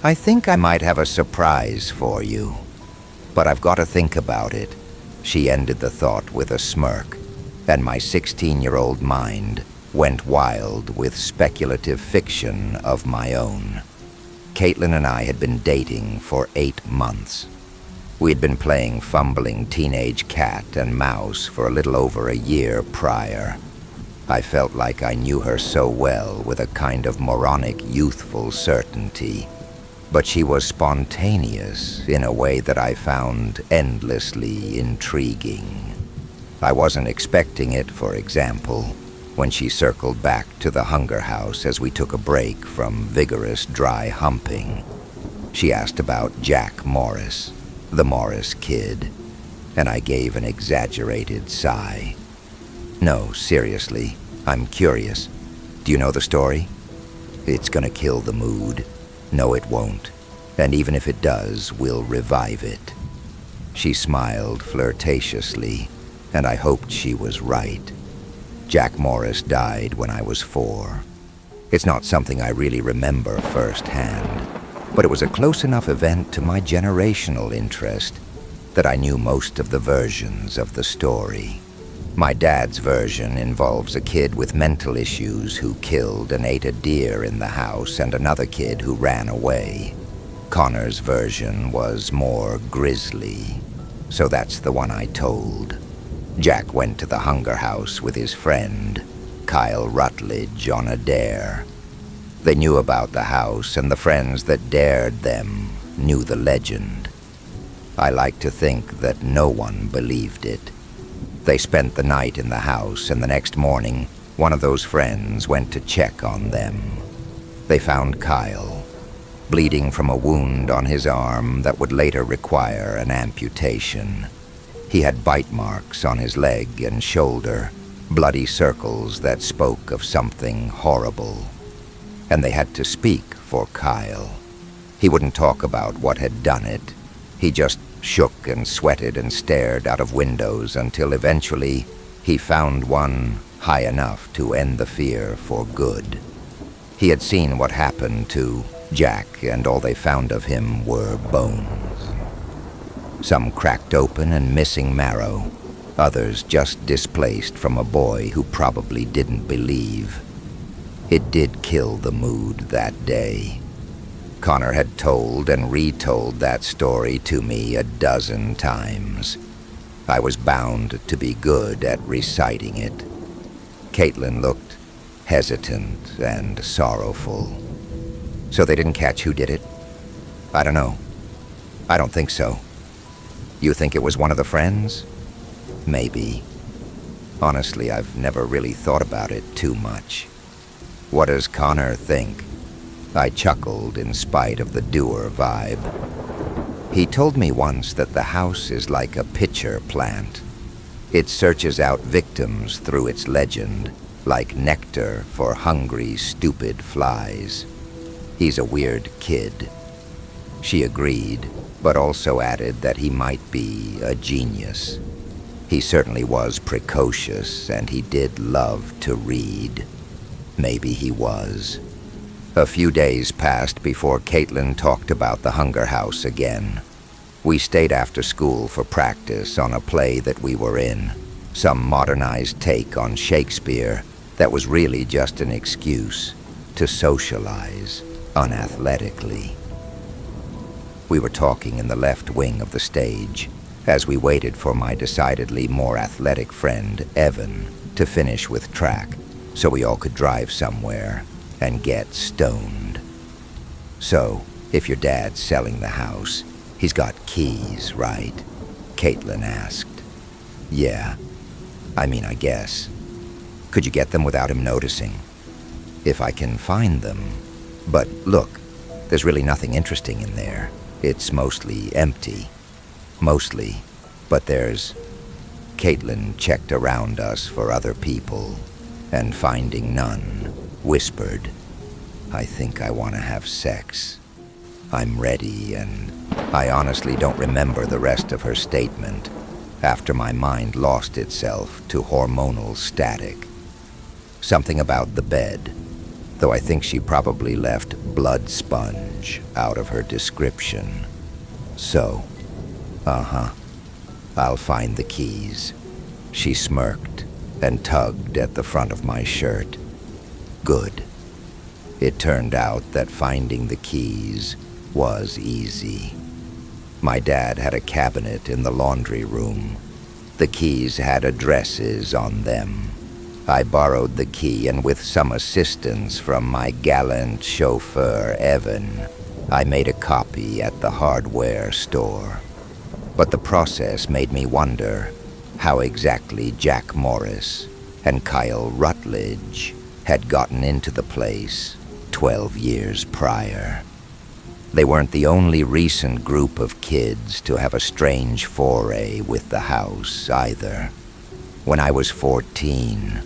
"I think I might have a surprise for you, but I've got to think about it," she ended the thought with a smirk, and my 16-year-old mind went wild with speculative fiction of my own. Caitlin and I had been dating for 8 months. We'd been playing fumbling teenage cat and mouse for a little over a year prior. I felt like I knew her so well with a kind of moronic youthful certainty, but she was spontaneous in a way that I found endlessly intriguing. I wasn't expecting it, for example, when she circled back to the Hunger House as we took a break from vigorous dry humping. She asked about Jack Morris, the Morris kid, and I gave an exaggerated sigh. "No, seriously, I'm curious. Do you know the story?" "It's gonna kill the mood." "No, it won't. And even if it does, we'll revive it." She smiled flirtatiously, and I hoped she was right. Jack Morris died when I was 4. It's not something I really remember firsthand, but it was a close enough event to my generational interest that I knew most of the versions of the story. My dad's version involves a kid with mental issues who killed and ate a deer in the house and another kid who ran away. Connor's version was more grisly, so that's the one I told. Jack went to the Hunger House with his friend, Kyle Rutledge, on a dare. They knew about the house, and the friends that dared them knew the legend. I like to think that no one believed it. They spent the night in the house, and the next morning, one of those friends went to check on them. They found Kyle, bleeding from a wound on his arm that would later require an amputation. He had bite marks on his leg and shoulder, bloody circles that spoke of something horrible. And they had to speak for Kyle. He wouldn't talk about what had done it. He just shook and sweated and stared out of windows until eventually he found one high enough to end the fear for good. He had seen what happened to Jack, and all they found of him were bones. Some cracked open and missing marrow, others just displaced from a boy who probably didn't believe. It did kill the mood that day. Connor had told and retold that story to me a dozen times. I was bound to be good at reciting it. Caitlin looked hesitant and sorrowful. So they didn't catch who did it? I don't know. I don't think so. You think it was one of the friends? Maybe. Honestly, I've never really thought about it too much. What does Connor think? I chuckled in spite of the doer vibe. He told me once that the house is like a pitcher plant. It searches out victims through its legend, like nectar for hungry, stupid flies. He's a weird kid. She agreed, but also added that he might be a genius. He certainly was precocious, and he did love to read. Maybe he was. A few days passed before Caitlin talked about the Hunger House again. We stayed after school for practice on a play that we were in, some modernized take on Shakespeare that was really just an excuse to socialize unathletically. We were talking in the left wing of the stage as we waited for my decidedly more athletic friend, Evan, to finish with track so we all could drive somewhere and get stoned. So, if your dad's selling the house, he's got keys, right? Caitlin asked. Yeah. I guess. Could you get them without him noticing? If I can find them. But look, there's really nothing interesting in there. It's mostly empty. Mostly. But there's... Caitlin checked around us for other people, and finding none, whispered, I think I want to have sex. I'm ready, and I honestly don't remember the rest of her statement after my mind lost itself to hormonal static. Something about the bed, though I think she probably left blood sponge out of her description. So, I'll find the keys. She smirked and tugged at the front of my shirt. Good. It turned out that finding the keys was easy. My dad had a cabinet in the laundry room. The keys had addresses on them. I borrowed the key, and with some assistance from my gallant chauffeur, Evan, I made a copy at the hardware store. But the process made me wonder how exactly Jack Morris and Kyle Rutledge had gotten into the place 12 years prior. They weren't the only recent group of kids to have a strange foray with the house, either. When I was 14,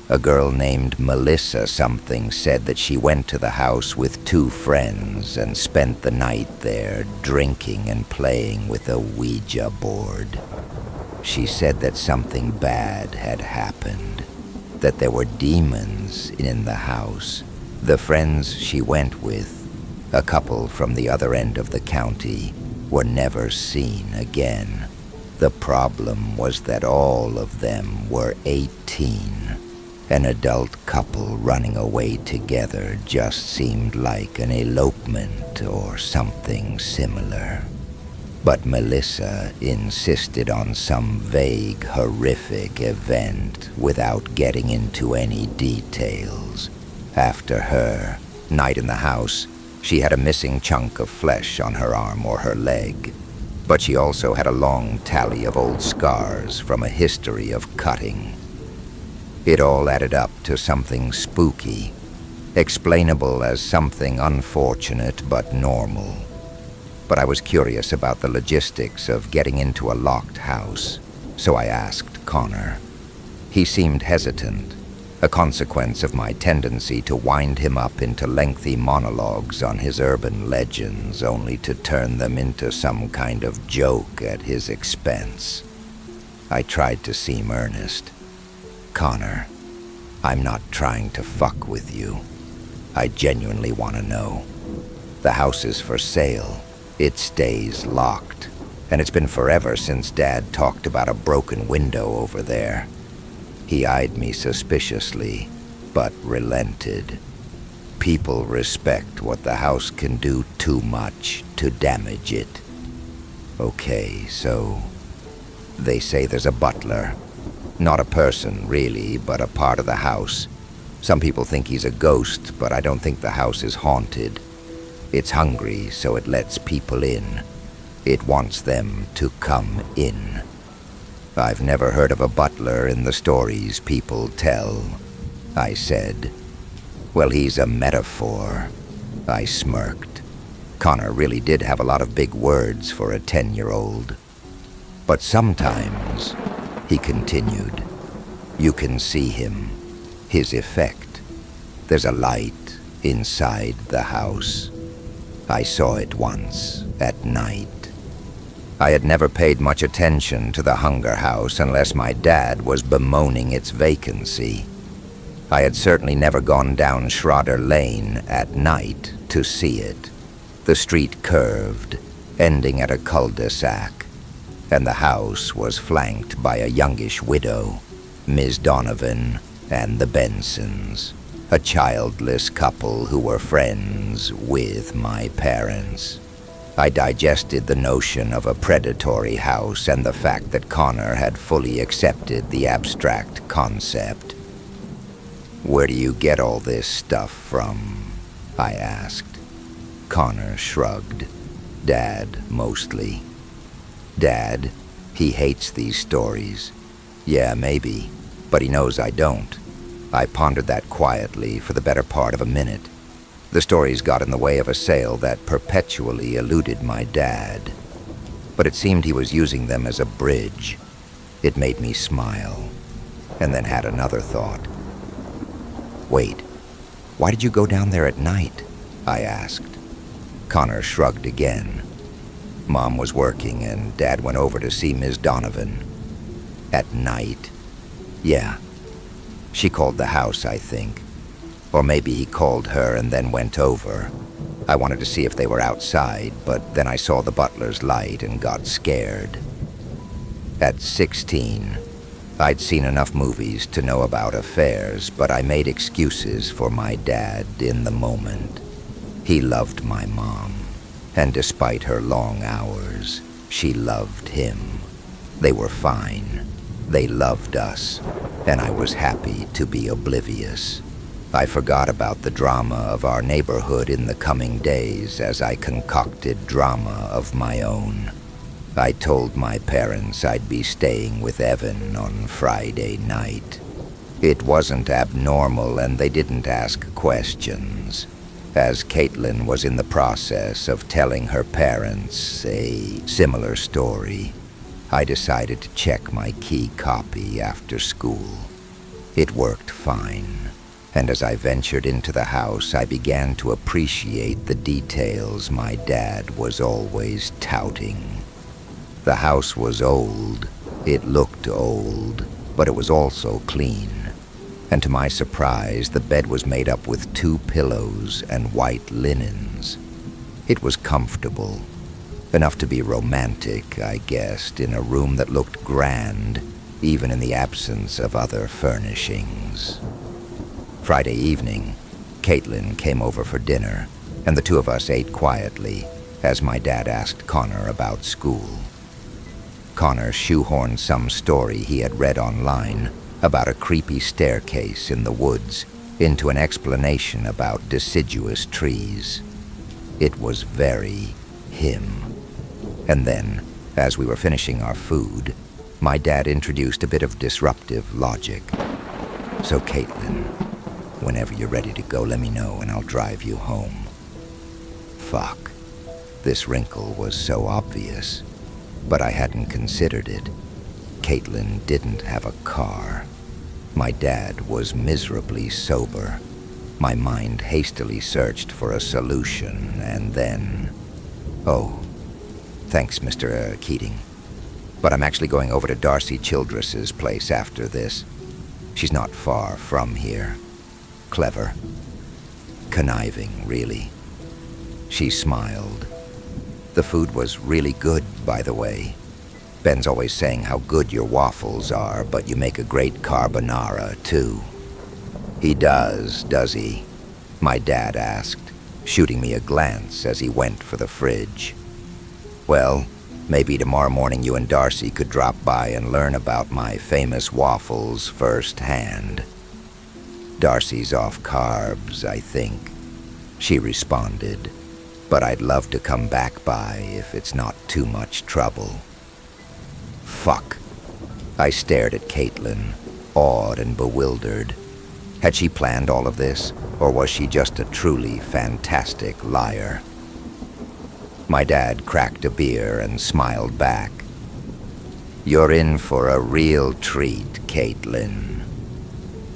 a girl named Melissa something said that she went to the house with 2 friends and spent the night there drinking and playing with a Ouija board. She said that something bad had happened, that there were demons in the house. The friends she went with, a couple from the other end of the county, were never seen again. The problem was that all of them were 18. An adult couple running away together just seemed like an elopement or something similar. But Melissa insisted on some vague, horrific event without getting into any details. After her night in the house, she had a missing chunk of flesh on her arm or her leg, but she also had a long tally of old scars from a history of cutting. It all added up to something spooky, explainable as something unfortunate but normal. But I was curious about the logistics of getting into a locked house. so I asked Connor. He seemed hesitant, a consequence of my tendency to wind him up into lengthy monologues on his urban legends, only to turn them into some kind of joke at his expense. I tried to seem earnest. Connor, I'm not trying to fuck with you. I genuinely want to know. The house is for sale. It stays locked. And it's been forever since Dad talked about a broken window over there. He eyed me suspiciously, but relented. People respect what the house can do too much to damage it. Okay, so they say there's a butler. Not a person, really, but a part of the house. Some people think he's a ghost, but I don't think the house is haunted. It's hungry, so it lets people in. It wants them to come in. I've never heard of a butler in the stories people tell, I said. Well, he's a metaphor, I smirked. Connor really did have a lot of big words for a 10-year-old. But sometimes, he continued, you can see him, his effect. There's a light inside the house. I saw it once, at night. I had never paid much attention to the Hunger House unless my dad was bemoaning its vacancy. I had certainly never gone down Schroeder Lane at night to see it. The street curved, ending at a cul-de-sac, and the house was flanked by a youngish widow, Ms. Donovan, and the Bensons, a childless couple who were friends with my parents. I digested the notion of a predatory house and the fact that Connor had fully accepted the abstract concept. Where do you get all this stuff from? I asked. Connor shrugged. Dad, mostly. Dad? He hates these stories. Yeah, maybe, but he knows I don't. I pondered that quietly for the better part of a minute. The stories got in the way of a sale that perpetually eluded my dad. But it seemed he was using them as a bridge. It made me smile, and then had another thought. Wait, why did you go down there at night? I asked. Connor shrugged again. Mom was working, and Dad went over to see Ms. Donovan. At night? Yeah. She called the house, I think. Or maybe he called her and then went over. I wanted to see if they were outside, but then I saw the butler's light and got scared. At 16, I'd seen enough movies to know about affairs, but I made excuses for my dad in the moment. He loved my mom, and despite her long hours, she loved him. They were fine. They loved us, and I was happy to be oblivious. I forgot about the drama of our neighborhood in the coming days as I concocted drama of my own. I told my parents I'd be staying with Evan on Friday night. It wasn't abnormal, and they didn't ask questions. As Caitlin was in the process of telling her parents a similar story, I decided to check my key copy after school. It worked fine. And as I ventured into the house, I began to appreciate the details my dad was always touting. The house was old. It looked old, but it was also clean. And to my surprise, the bed was made up with 2 pillows and white linens. It was comfortable, enough to be romantic, I guessed, in a room that looked grand, even in the absence of other furnishings. Friday evening, Caitlin came over for dinner, and the two of us ate quietly as my dad asked Connor about school. Connor shoehorned some story he had read online about a creepy staircase in the woods into an explanation about deciduous trees. It was very him. And then, as we were finishing our food, my dad introduced a bit of disruptive logic. So Caitlin, whenever you're ready to go, let me know and I'll drive you home. Fuck. This wrinkle was so obvious, but I hadn't considered it. Caitlin didn't have a car. My dad was miserably sober. My mind hastily searched for a solution, and then... Oh, thanks, Mr. Keating. But I'm actually going over to Darcy Childress's place after this. She's not far from here. Clever. Conniving, really. She smiled. The food was really good, by the way. Ben's always saying how good your waffles are, but you make a great carbonara, too. He does he? My dad asked, shooting me a glance as he went for the fridge. Well, maybe tomorrow morning you and Darcy could drop by and learn about my famous waffles firsthand. Darcy's off carbs, I think, she responded, but I'd love to come back by if it's not too much trouble. Fuck. I stared at Caitlin, awed and bewildered. Had she planned all of this, or was she just a truly fantastic liar? My dad cracked a beer and smiled back. You're in for a real treat, Caitlin.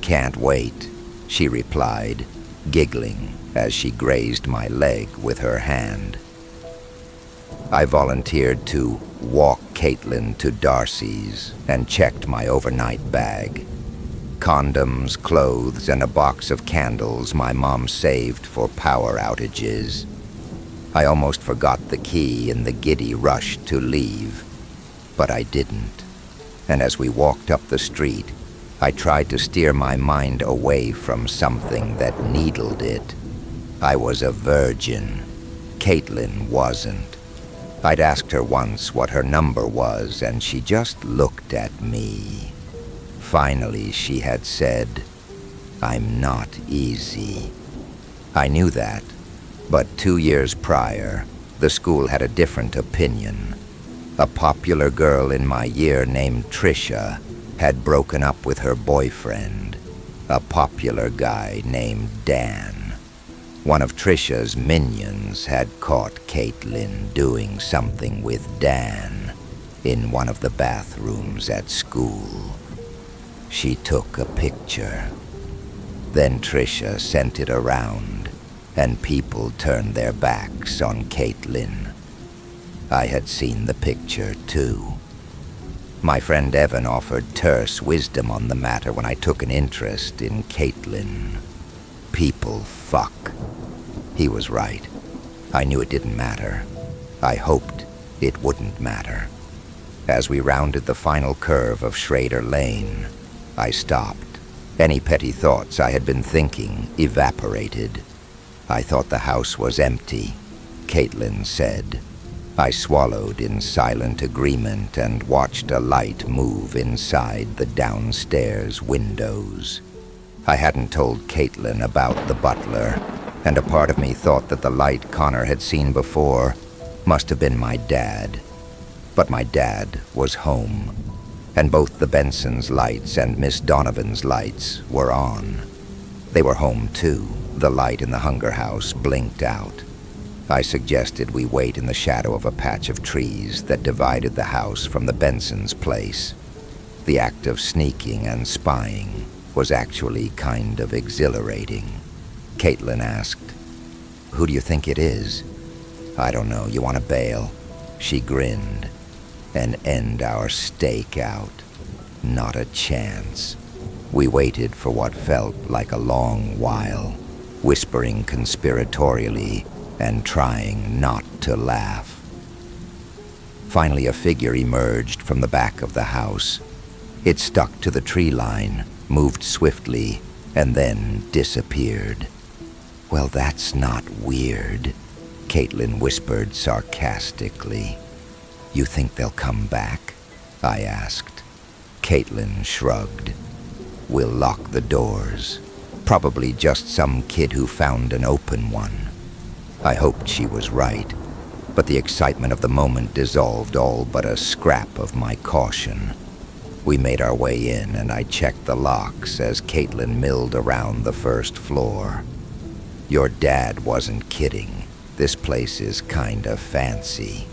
Can't wait, she replied, giggling as she grazed my leg with her hand. I volunteered to walk Caitlin to Darcy's and checked my overnight bag. Condoms, clothes, and a box of candles my mom saved for power outages. I almost forgot the key in the giddy rush to leave, but I didn't. And as we walked up the street, I tried to steer my mind away from something that needled it. I was a virgin. Caitlin wasn't. I'd asked her once what her number was, and she just looked at me. Finally, she had said, I'm not easy. I knew that, but 2 years prior, the school had a different opinion. A popular girl in my year named Trisha had broken up with her boyfriend, a popular guy named Dan. One of Trisha's minions had caught Caitlin doing something with Dan in one of the bathrooms at school. She took a picture. Then Trisha sent it around, and people turned their backs on Caitlin. I had seen the picture, too. My friend Evan offered terse wisdom on the matter when I took an interest in Caitlin. People fuck. He was right. I knew it didn't matter. I hoped it wouldn't matter. As we rounded the final curve of Schrader Lane, I stopped. Any petty thoughts I had been thinking evaporated. I thought the house was empty, Caitlin said. I swallowed in silent agreement and watched a light move inside the downstairs windows. I hadn't told Caitlin about the butler, and a part of me thought that the light Connor had seen before must have been my dad. But my dad was home, and both the Bensons' lights and Miss Donovan's lights were on. They were home too. The light in the Hunger House blinked out. I suggested we wait in the shadow of a patch of trees that divided the house from the Bensons' place. The act of sneaking and spying was actually kind of exhilarating. Caitlin asked, "Who do you think it is?" "I don't know. You want to bail?" She grinned. "And end our stakeout? Not a chance." We waited for what felt like a long while, whispering conspiratorially and trying not to laugh. Finally, a figure emerged from the back of the house. It stuck to the tree line, moved swiftly, and then disappeared. "Well, that's not weird," Caitlin whispered sarcastically. "You think they'll come back?" I asked. Caitlin shrugged. "We'll lock the doors. Probably just some kid who found an open one." I hoped she was right, but the excitement of the moment dissolved all but a scrap of my caution. We made our way in, and I checked the locks as Caitlin milled around the first floor. "Your dad wasn't kidding. This place is kinda fancy."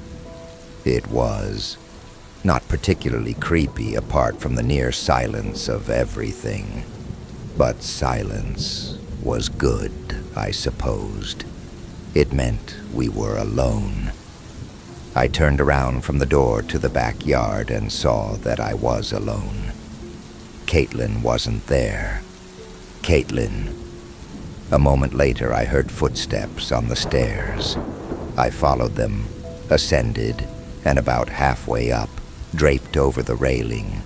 It was. Not particularly creepy apart from the near silence of everything. But silence was good, I supposed. It meant we were alone. I turned around from the door to the backyard and saw that I was alone. Caitlin wasn't there. Caitlin. A moment later, I heard footsteps on the stairs. I followed them, ascended, and about halfway up, draped over the railing,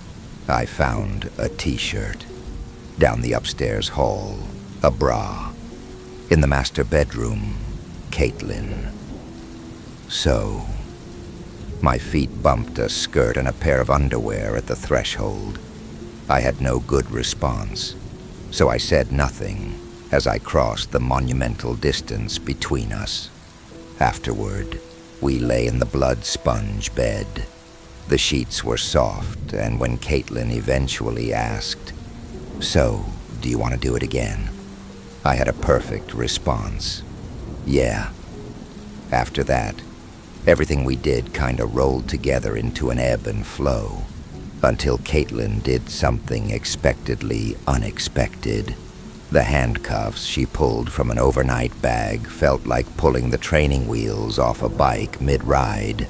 I found a t-shirt. Down the upstairs hall, a bra. In the master bedroom, Caitlin. So, my feet bumped a skirt and a pair of underwear at the threshold. I had no good response, so I said nothing as I crossed the monumental distance between us. Afterward, we lay in the blood sponge bed. The sheets were soft, and when Caitlin eventually asked, "So, do you want to do it again?" I had a perfect response. Yeah. After that, everything we did kinda rolled together into an ebb and flow, until Caitlin did something expectedly unexpected. The handcuffs she pulled from an overnight bag felt like pulling the training wheels off a bike mid-ride,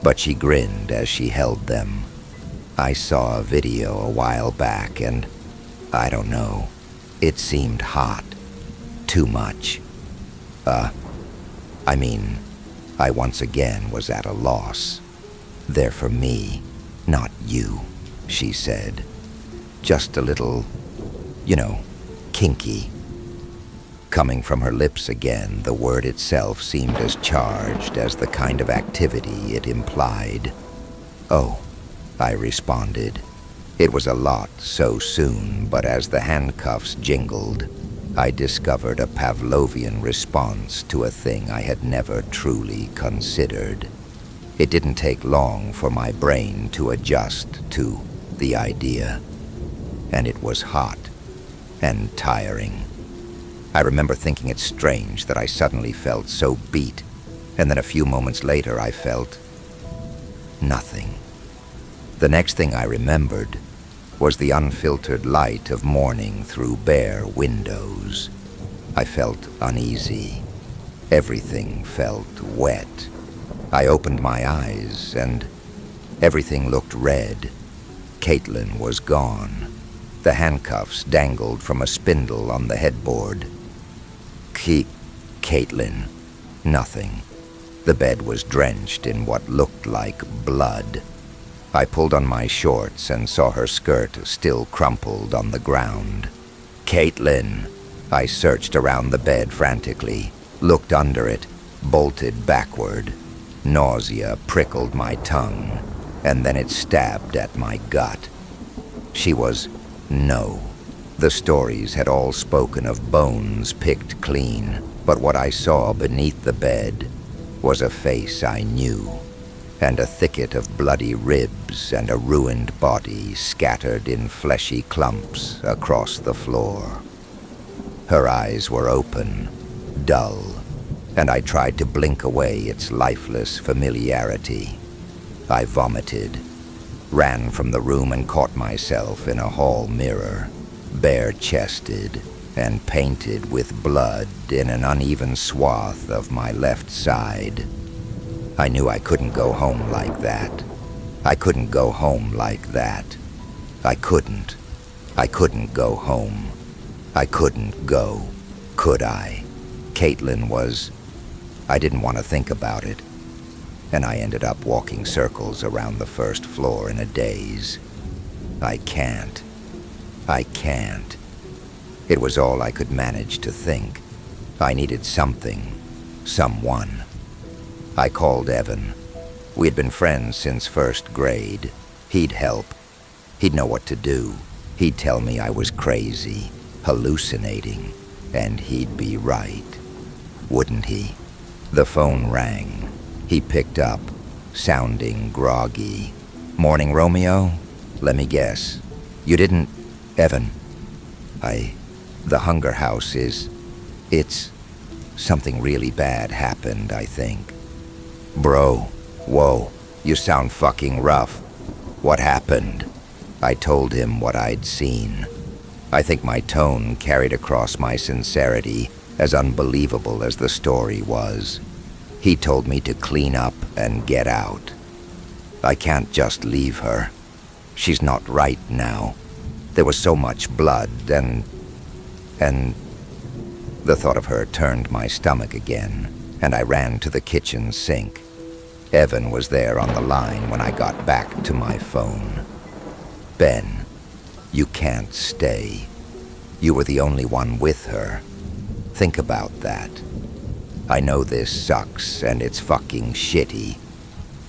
but she grinned as she held them. I saw a video a while back and, I don't know, it seemed hot. Too much. I once again was at a loss. "They're for me, not you," she said. "Just a little, kinky." Coming from her lips again, the word itself seemed as charged as the kind of activity it implied. "Oh," I responded. It was a lot so soon, but as the handcuffs jingled, I discovered a Pavlovian response to a thing I had never truly considered. It didn't take long for my brain to adjust to the idea, and it was hot and tiring. I remember thinking it strange that I suddenly felt so beat, and then a few moments later I felt nothing. The next thing I remembered was the unfiltered light of morning through bare windows. I felt uneasy. Everything felt wet. I opened my eyes, and everything looked red. Caitlin was gone. The handcuffs dangled from a spindle on the headboard. Caitlin. Nothing. The bed was drenched in what looked like blood. I pulled on my shorts and saw her skirt still crumpled on the ground. "Caitlin!" I searched around the bed frantically, looked under it, bolted backward. Nausea prickled my tongue, and then it stabbed at my gut. She was no. The stories had all spoken of bones picked clean, but what I saw beneath the bed was a face I knew, and a thicket of bloody ribs and a ruined body scattered in fleshy clumps across the floor. Her eyes were open, dull, and I tried to blink away its lifeless familiarity. I vomited, ran from the room and caught myself in a hall mirror, bare-chested and painted with blood in an uneven swath of my left side. I knew I couldn't go home like that. I couldn't go home like that. I couldn't go home. I couldn't go, could I? Caitlin was... I didn't want to think about it, and I ended up walking circles around the first floor in a daze. I can't. It was all I could manage to think. I needed something, someone. I called Evan. We had been friends since first grade. He'd help. He'd know what to do. He'd tell me I was crazy, hallucinating, and he'd be right. Wouldn't he? The phone rang. He picked up, sounding groggy. "Morning, Romeo? Let me guess. You didn't... Evan. The Hunger House it's... Something really bad happened, I think." "Bro, whoa, you sound fucking rough. What happened? I told him what I'd seen. I think my tone carried across my sincerity, as unbelievable as the story was. He told me to clean up and get out. I can't just leave her. She's not right now. There was so much blood and the thought of her turned my stomach again, and I ran to the kitchen sink. Evan was there on the line when I got back to my phone. Ben, you can't stay. You were the only one with her. Think about that. I know this sucks and it's fucking shitty,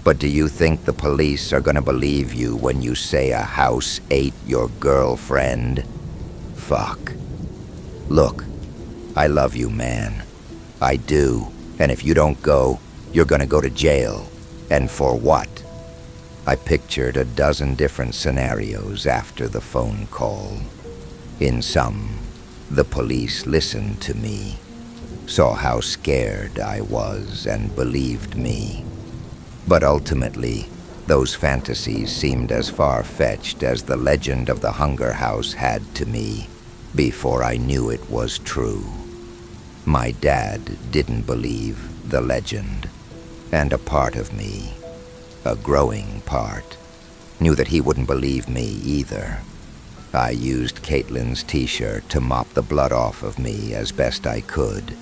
but do you think the police are gonna believe you when you say a house ate your girlfriend? Fuck. Look, I love you, man. I do, and if you don't go, you're gonna go to jail. And for what? I pictured a dozen different scenarios after the phone call. In some, the police listened to me, saw how scared I was, and believed me. But ultimately, those fantasies seemed as far-fetched as the legend of the Hunger House had to me before I knew it was true. My dad didn't believe the legend, and a part of me, a growing part, knew that he wouldn't believe me either. I used Caitlin's t-shirt to mop the blood off of me as best I could.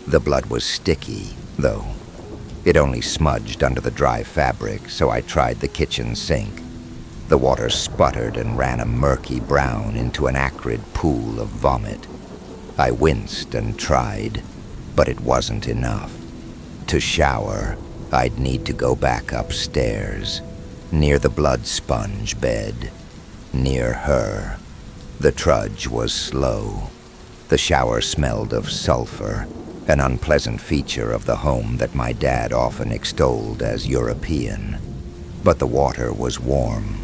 The blood was sticky, though. It only smudged under the dry fabric, so I tried the kitchen sink. The water sputtered and ran a murky brown into an acrid pool of vomit. I winced and tried, but it wasn't enough. To shower, I'd need to go back upstairs, near the blood sponge bed, near her. The trudge was slow. The shower smelled of sulfur, an unpleasant feature of the home that my dad often extolled as European. But the water was warm.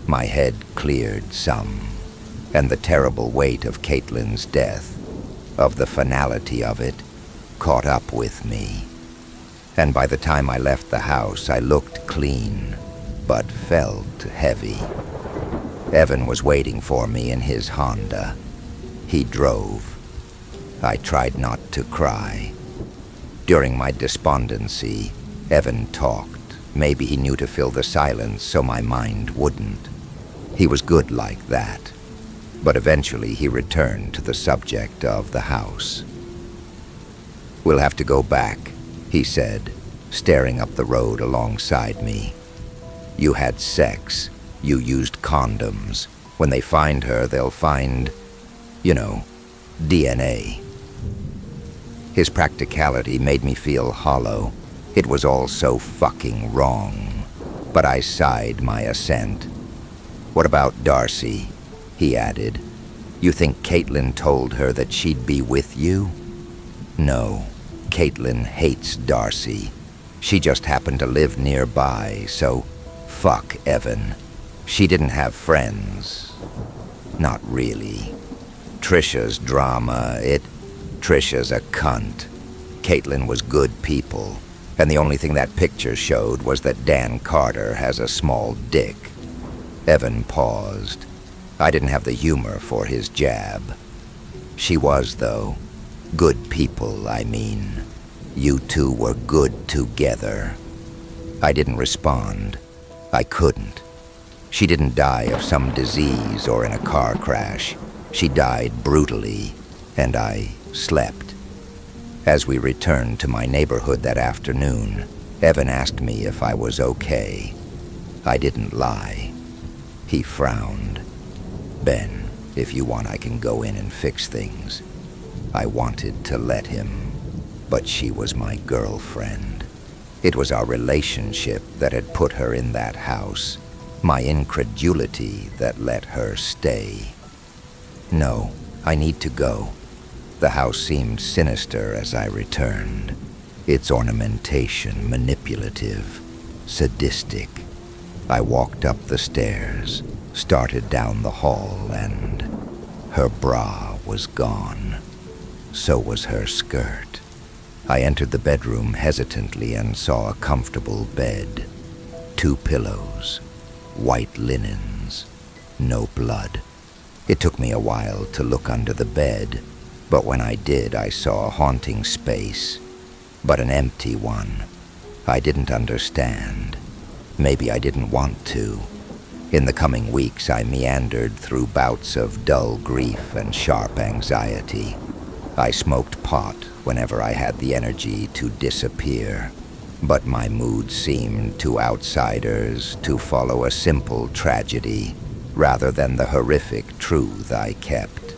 My head cleared some, and the terrible weight of Caitlin's death, of the finality of it, caught up with me. And by the time I left the house, I looked clean, but felt heavy. Evan was waiting for me in his Honda. He drove. I tried not to cry. During my despondency, Evan talked. Maybe he knew to fill the silence so my mind wouldn't. He was good like that. But eventually he returned to the subject of the house. "We'll have to go back," he said, staring up the road alongside me. "You had sex. You used condoms. When they find her, they'll find, DNA." His practicality made me feel hollow. It was all so fucking wrong. But I sighed my assent. "What about Darcy?" he added. "You think Caitlin told her that she'd be with you?" "No, Caitlin hates Darcy. She just happened to live nearby, so fuck Evan. She didn't have friends. Not really. Trisha's drama, Trisha's a cunt. Caitlin was good people, and the only thing that picture showed was that Dan Carter has a small dick." Evan paused. I didn't have the humor for his jab. "She was, though. Good people, I mean. You two were good together." I didn't respond. I couldn't. She didn't die of some disease or in a car crash. She died brutally, and I slept. As we returned to my neighborhood that afternoon, Evan asked me if I was okay. I didn't lie. He frowned. "Ben, if you want, I can go in and fix things." I wanted to let him, but she was my girlfriend. It was our relationship that had put her in that house, my incredulity that let her stay. "No, I need to go." The house seemed sinister as I returned, its ornamentation manipulative, sadistic. I walked up the stairs, started down the hall, and her bra was gone. So was her skirt. I entered the bedroom hesitantly and saw a comfortable bed, 2 pillows, white linens, no blood. It took me a while to look under the bed, but when I did, I saw a haunting space, but an empty one. I didn't understand. Maybe I didn't want to. In the coming weeks, I meandered through bouts of dull grief and sharp anxiety. I smoked pot whenever I had the energy to disappear, but my mood seemed to outsiders to follow a simple tragedy rather than the horrific truth I kept.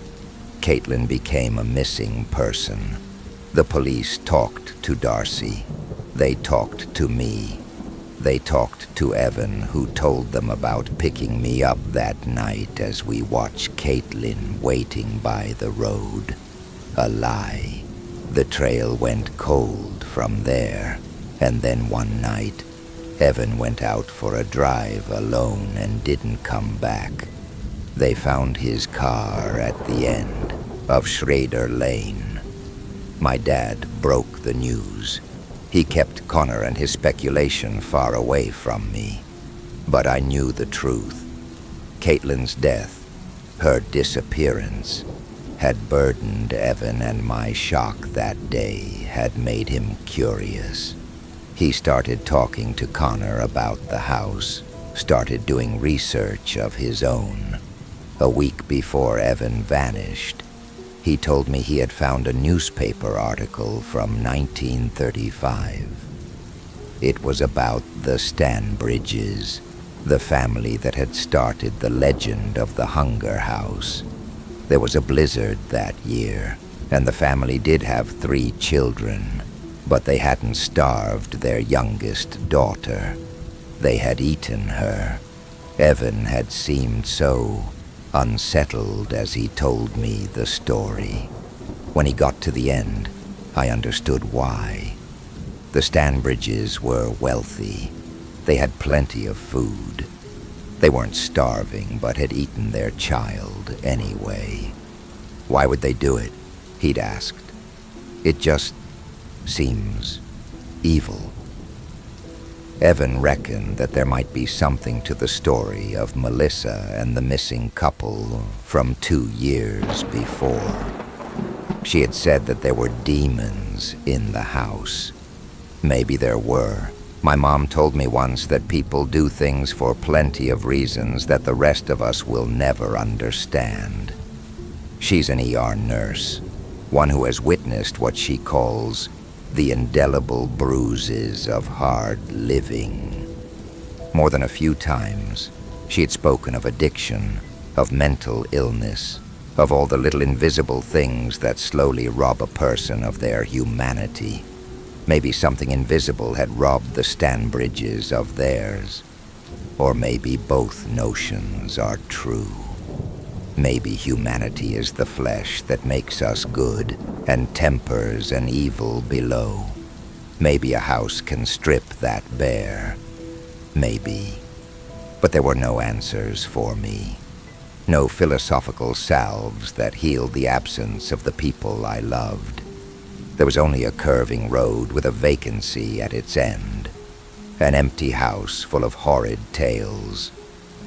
Caitlin became a missing person. The police talked to Darcy. They talked to me. They talked to Evan, who told them about picking me up that night as we watched Caitlin waiting by the road. A lie. The trail went cold from there, and then one night, Evan went out for a drive alone and didn't come back. They found his car at the end of Schrader Lane. My dad broke the news. He kept Connor and his speculation far away from me. But I knew the truth. Caitlin's death, her disappearance, had burdened Evan, and my shock that day had made him curious. He started talking to Connor about the house, started doing research of his own. A week before Evan vanished, he told me he had found a newspaper article from 1935. It was about the Stanbridges, the family that had started the legend of the Hunger House. There was a blizzard that year, and the family did have 3 children, but they hadn't starved their youngest daughter. They had eaten her. Evan had seemed so unsettled as he told me the story. When he got to the end, I understood why. The Stanbridges were wealthy. They had plenty of food. They weren't starving, but had eaten their child anyway. Why would they do it? He'd asked. It just seems evil. Evan reckoned that there might be something to the story of Melissa and the missing couple from 2 years before. She had said that there were demons in the house. Maybe there were. My mom told me once that people do things for plenty of reasons that the rest of us will never understand. She's an ER nurse, one who has witnessed what she calls the indelible bruises of hard living. More than a few times, she had spoken of addiction, of mental illness, of all the little invisible things that slowly rob a person of their humanity. Maybe something invisible had robbed the Stanbridges of theirs. Or maybe both notions are true. Maybe humanity is the flesh that makes us good and tempers an evil below. Maybe a house can strip that bare. Maybe. But there were no answers for me. No philosophical salves that healed the absence of the people I loved. There was only a curving road with a vacancy at its end. An empty house full of horrid tales.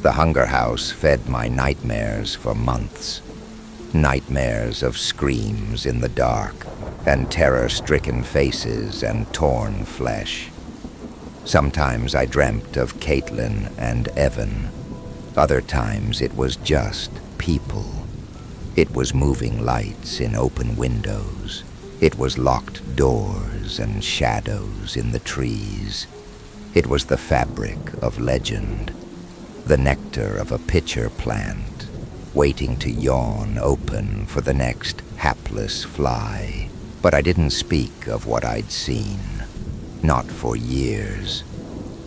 The Hunger House fed my nightmares for months. Nightmares of screams in the dark, and terror-stricken faces and torn flesh. Sometimes I dreamt of Caitlin and Evan. Other times it was just people. It was moving lights in open windows. It was locked doors and shadows in the trees. It was the fabric of legend, the nectar of a pitcher plant, waiting to yawn open for the next hapless fly. But I didn't speak of what I'd seen, not for years.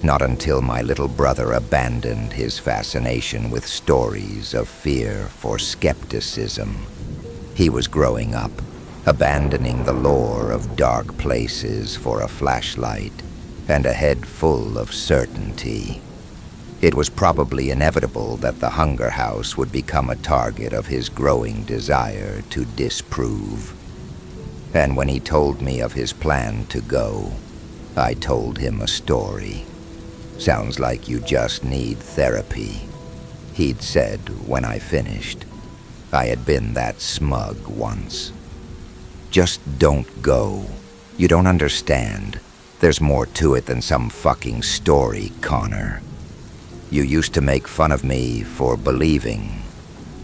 Not until my little brother abandoned his fascination with stories of fear for skepticism. He was growing up, abandoning the lore of dark places for a flashlight and a head full of certainty. It was probably inevitable that the Hunger House would become a target of his growing desire to disprove. And when he told me of his plan to go, I told him a story. Sounds like you just need therapy, he'd said when I finished. I had been that smug once. Just don't go. You don't understand. There's more to it than some fucking story, Connor. You used to make fun of me for believing.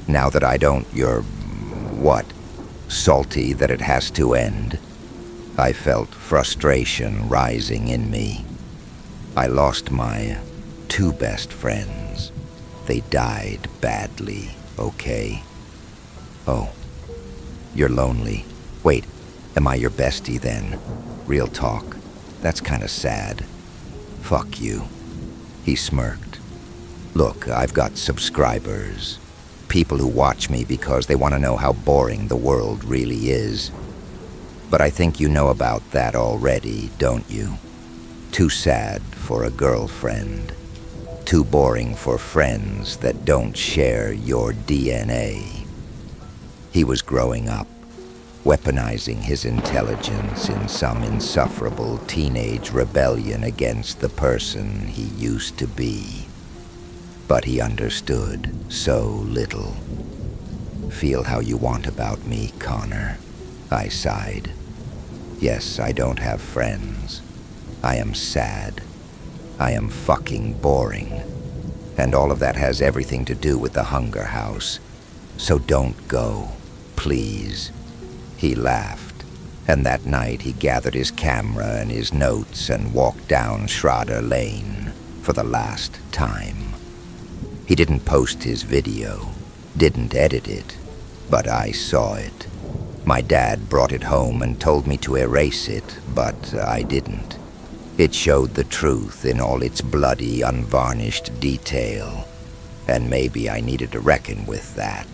Now that I don't, you're, what, salty that it has to end? I felt frustration rising in me. I lost my 2 best friends. They died badly, okay? Oh, you're lonely. Wait, am I your bestie then? Real talk. That's kinda sad. Fuck you. He smirked. Look, I've got subscribers. People who watch me because they want to know how boring the world really is. But I think you know about that already, don't you? Too sad for a girlfriend. Too boring for friends that don't share your DNA. He was growing up, weaponizing his intelligence in some insufferable teenage rebellion against the person he used to be. But he understood so little. Feel how you want about me, Connor, I sighed. Yes, I don't have friends. I am sad. I am fucking boring. And all of that has everything to do with the Hunger House. So don't go, please. He laughed, and that night he gathered his camera and his notes and walked down Schrader Lane for the last time. He didn't post his video, didn't edit it, but I saw it. My dad brought it home and told me to erase it, but I didn't. It showed the truth in all its bloody, unvarnished detail, and maybe I needed to reckon with that.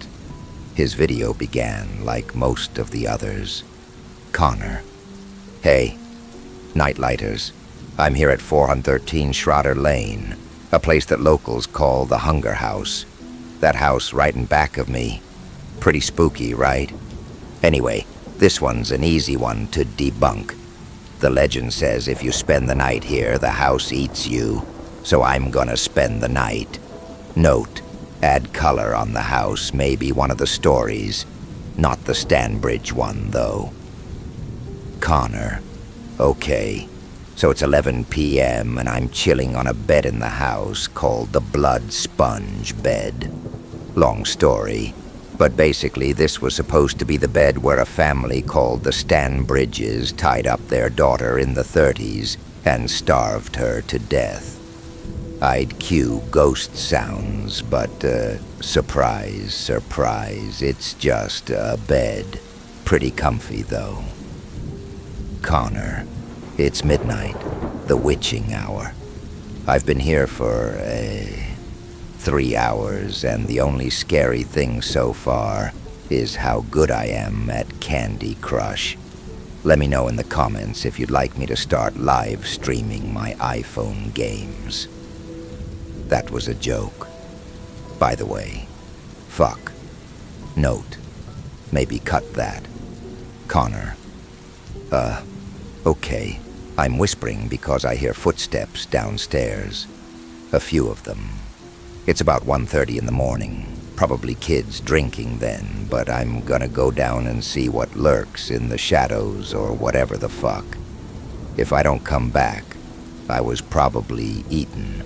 His video began like most of the others. Connor. Hey, nightlighters. I'm here at 413 Schrader Lane, a place that locals call the Hunger House. That house right in back of me. Pretty spooky, right? Anyway, this one's an easy one to debunk. The legend says if you spend the night here, the house eats you. So I'm gonna spend the night. Note, add color on the house, maybe one of the stories. Not the Stanbridge one, though. Connor. Okay. So it's 11 p.m. and I'm chilling on a bed in the house called the Blood Sponge Bed. Long story, but basically this was supposed to be the bed where a family called the Stanbridges tied up their daughter in the 30s and starved her to death. I'd cue ghost sounds, but surprise, surprise, it's just a bed. Pretty comfy, though. Connor. It's midnight, the witching hour. I've been here for, 3 hours, and the only scary thing so far is how good I am at Candy Crush. Let me know in the comments if you'd like me to start live streaming my iPhone games. That was a joke. By the way, fuck. Note. Maybe cut that. Connor. Okay. I'm whispering because I hear footsteps downstairs. A few of them. It's about 1:30 in the morning. Probably kids drinking then, but I'm gonna go down and see what lurks in the shadows or whatever the fuck. If I don't come back, I was probably eaten.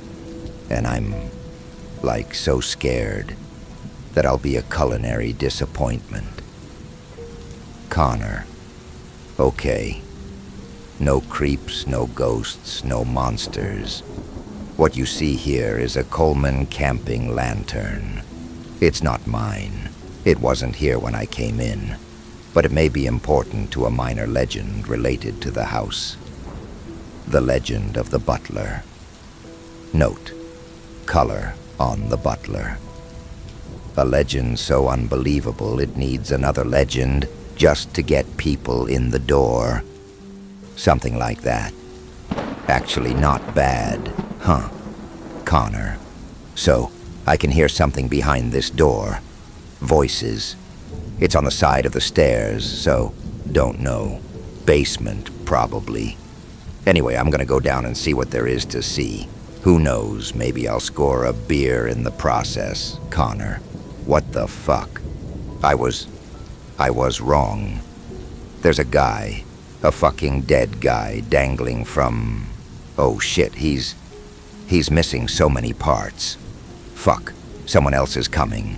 And I'm, like, so scared that I'll be a culinary disappointment. Connor. Okay. No creeps, no ghosts, no monsters. What you see here is a Coleman camping lantern. It's not mine. It wasn't here when I came in, but it may be important to a minor legend related to the house. The legend of the butler. Note. Color on the butler. A legend so unbelievable it needs another legend just to get people in the door. Something like that. Actually not bad, huh? Connor. So, I can hear something behind this door. Voices. It's on the side of the stairs, so don't know. Basement, probably. Anyway, I'm gonna go down and see what there is to see. Who knows, maybe I'll score a beer in the process, Connor. What the fuck? I was wrong. There's a guy, a fucking dead guy, dangling from... Oh shit, he's missing so many parts. Fuck, someone else is coming.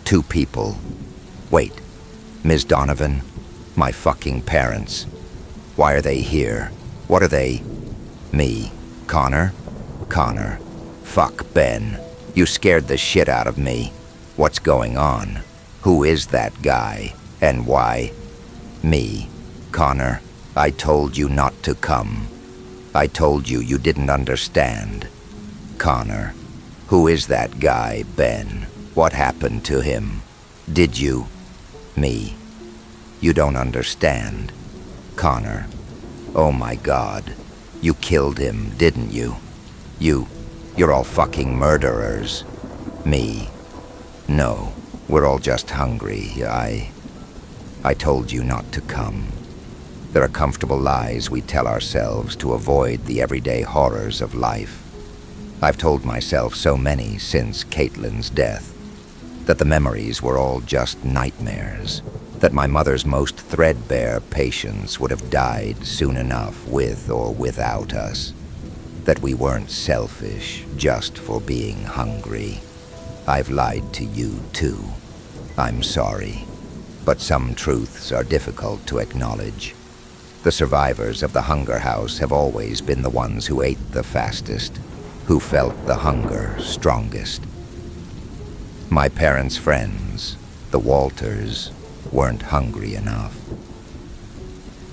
2 people. Wait, Ms. Donovan? My fucking parents. Why are they here? What are they? Me. Connor? Connor. Fuck, Ben. You scared the shit out of me. What's going on? Who is that guy? And why? Me. Connor, I told you not to come. I told you you didn't understand. Connor. Who is that guy, Ben? What happened to him? Did you? Me. You don't understand. Connor. Oh my God. You killed him, didn't you? You're all fucking murderers. Me. No, we're all just hungry. I told you not to come. There are comfortable lies we tell ourselves to avoid the everyday horrors of life. I've told myself so many since Caitlin's death, that the memories were all just nightmares, that my mother's most threadbare patients would have died soon enough with or without us, that we weren't selfish just for being hungry. I've lied to you too. I'm sorry, but some truths are difficult to acknowledge. The survivors of the hunger house have always been the ones who ate the fastest, who felt the hunger strongest. My parents' friends, the Walters, weren't hungry enough.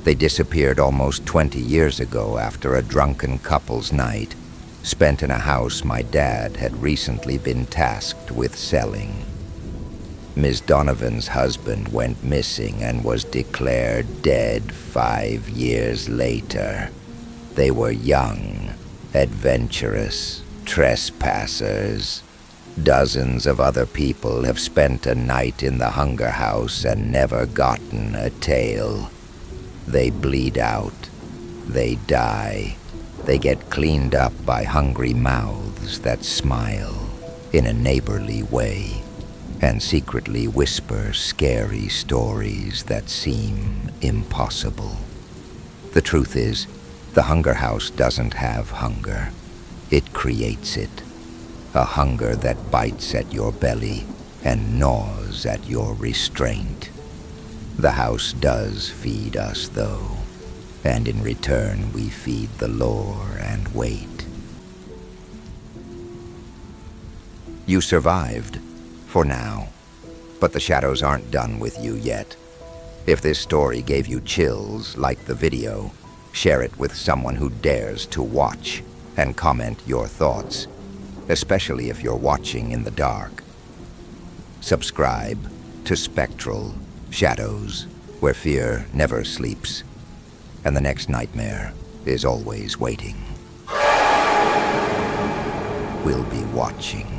They disappeared almost 20 years ago after a drunken couple's night spent in a house my dad had recently been tasked with selling. Ms. Donovan's husband went missing and was declared dead 5 years later. They were young, adventurous, trespassers. Dozens of other people have spent a night in the hunger house and never gotten a tale. They bleed out. They die. They get cleaned up by hungry mouths that smile in a neighborly way and secretly whisper scary stories that seem impossible. The truth is, the hunger house doesn't have hunger. It creates it. A hunger that bites at your belly and gnaws at your restraint. The house does feed us, though, and in return we feed the lore and wait. You survived, for now, but the shadows aren't done with you yet. If this story gave you chills, like the video, share it with someone who dares to watch and comment your thoughts, especially if you're watching in the dark. Subscribe to Spectral Shadows, where fear never sleeps, and the next nightmare is always waiting. We'll be watching.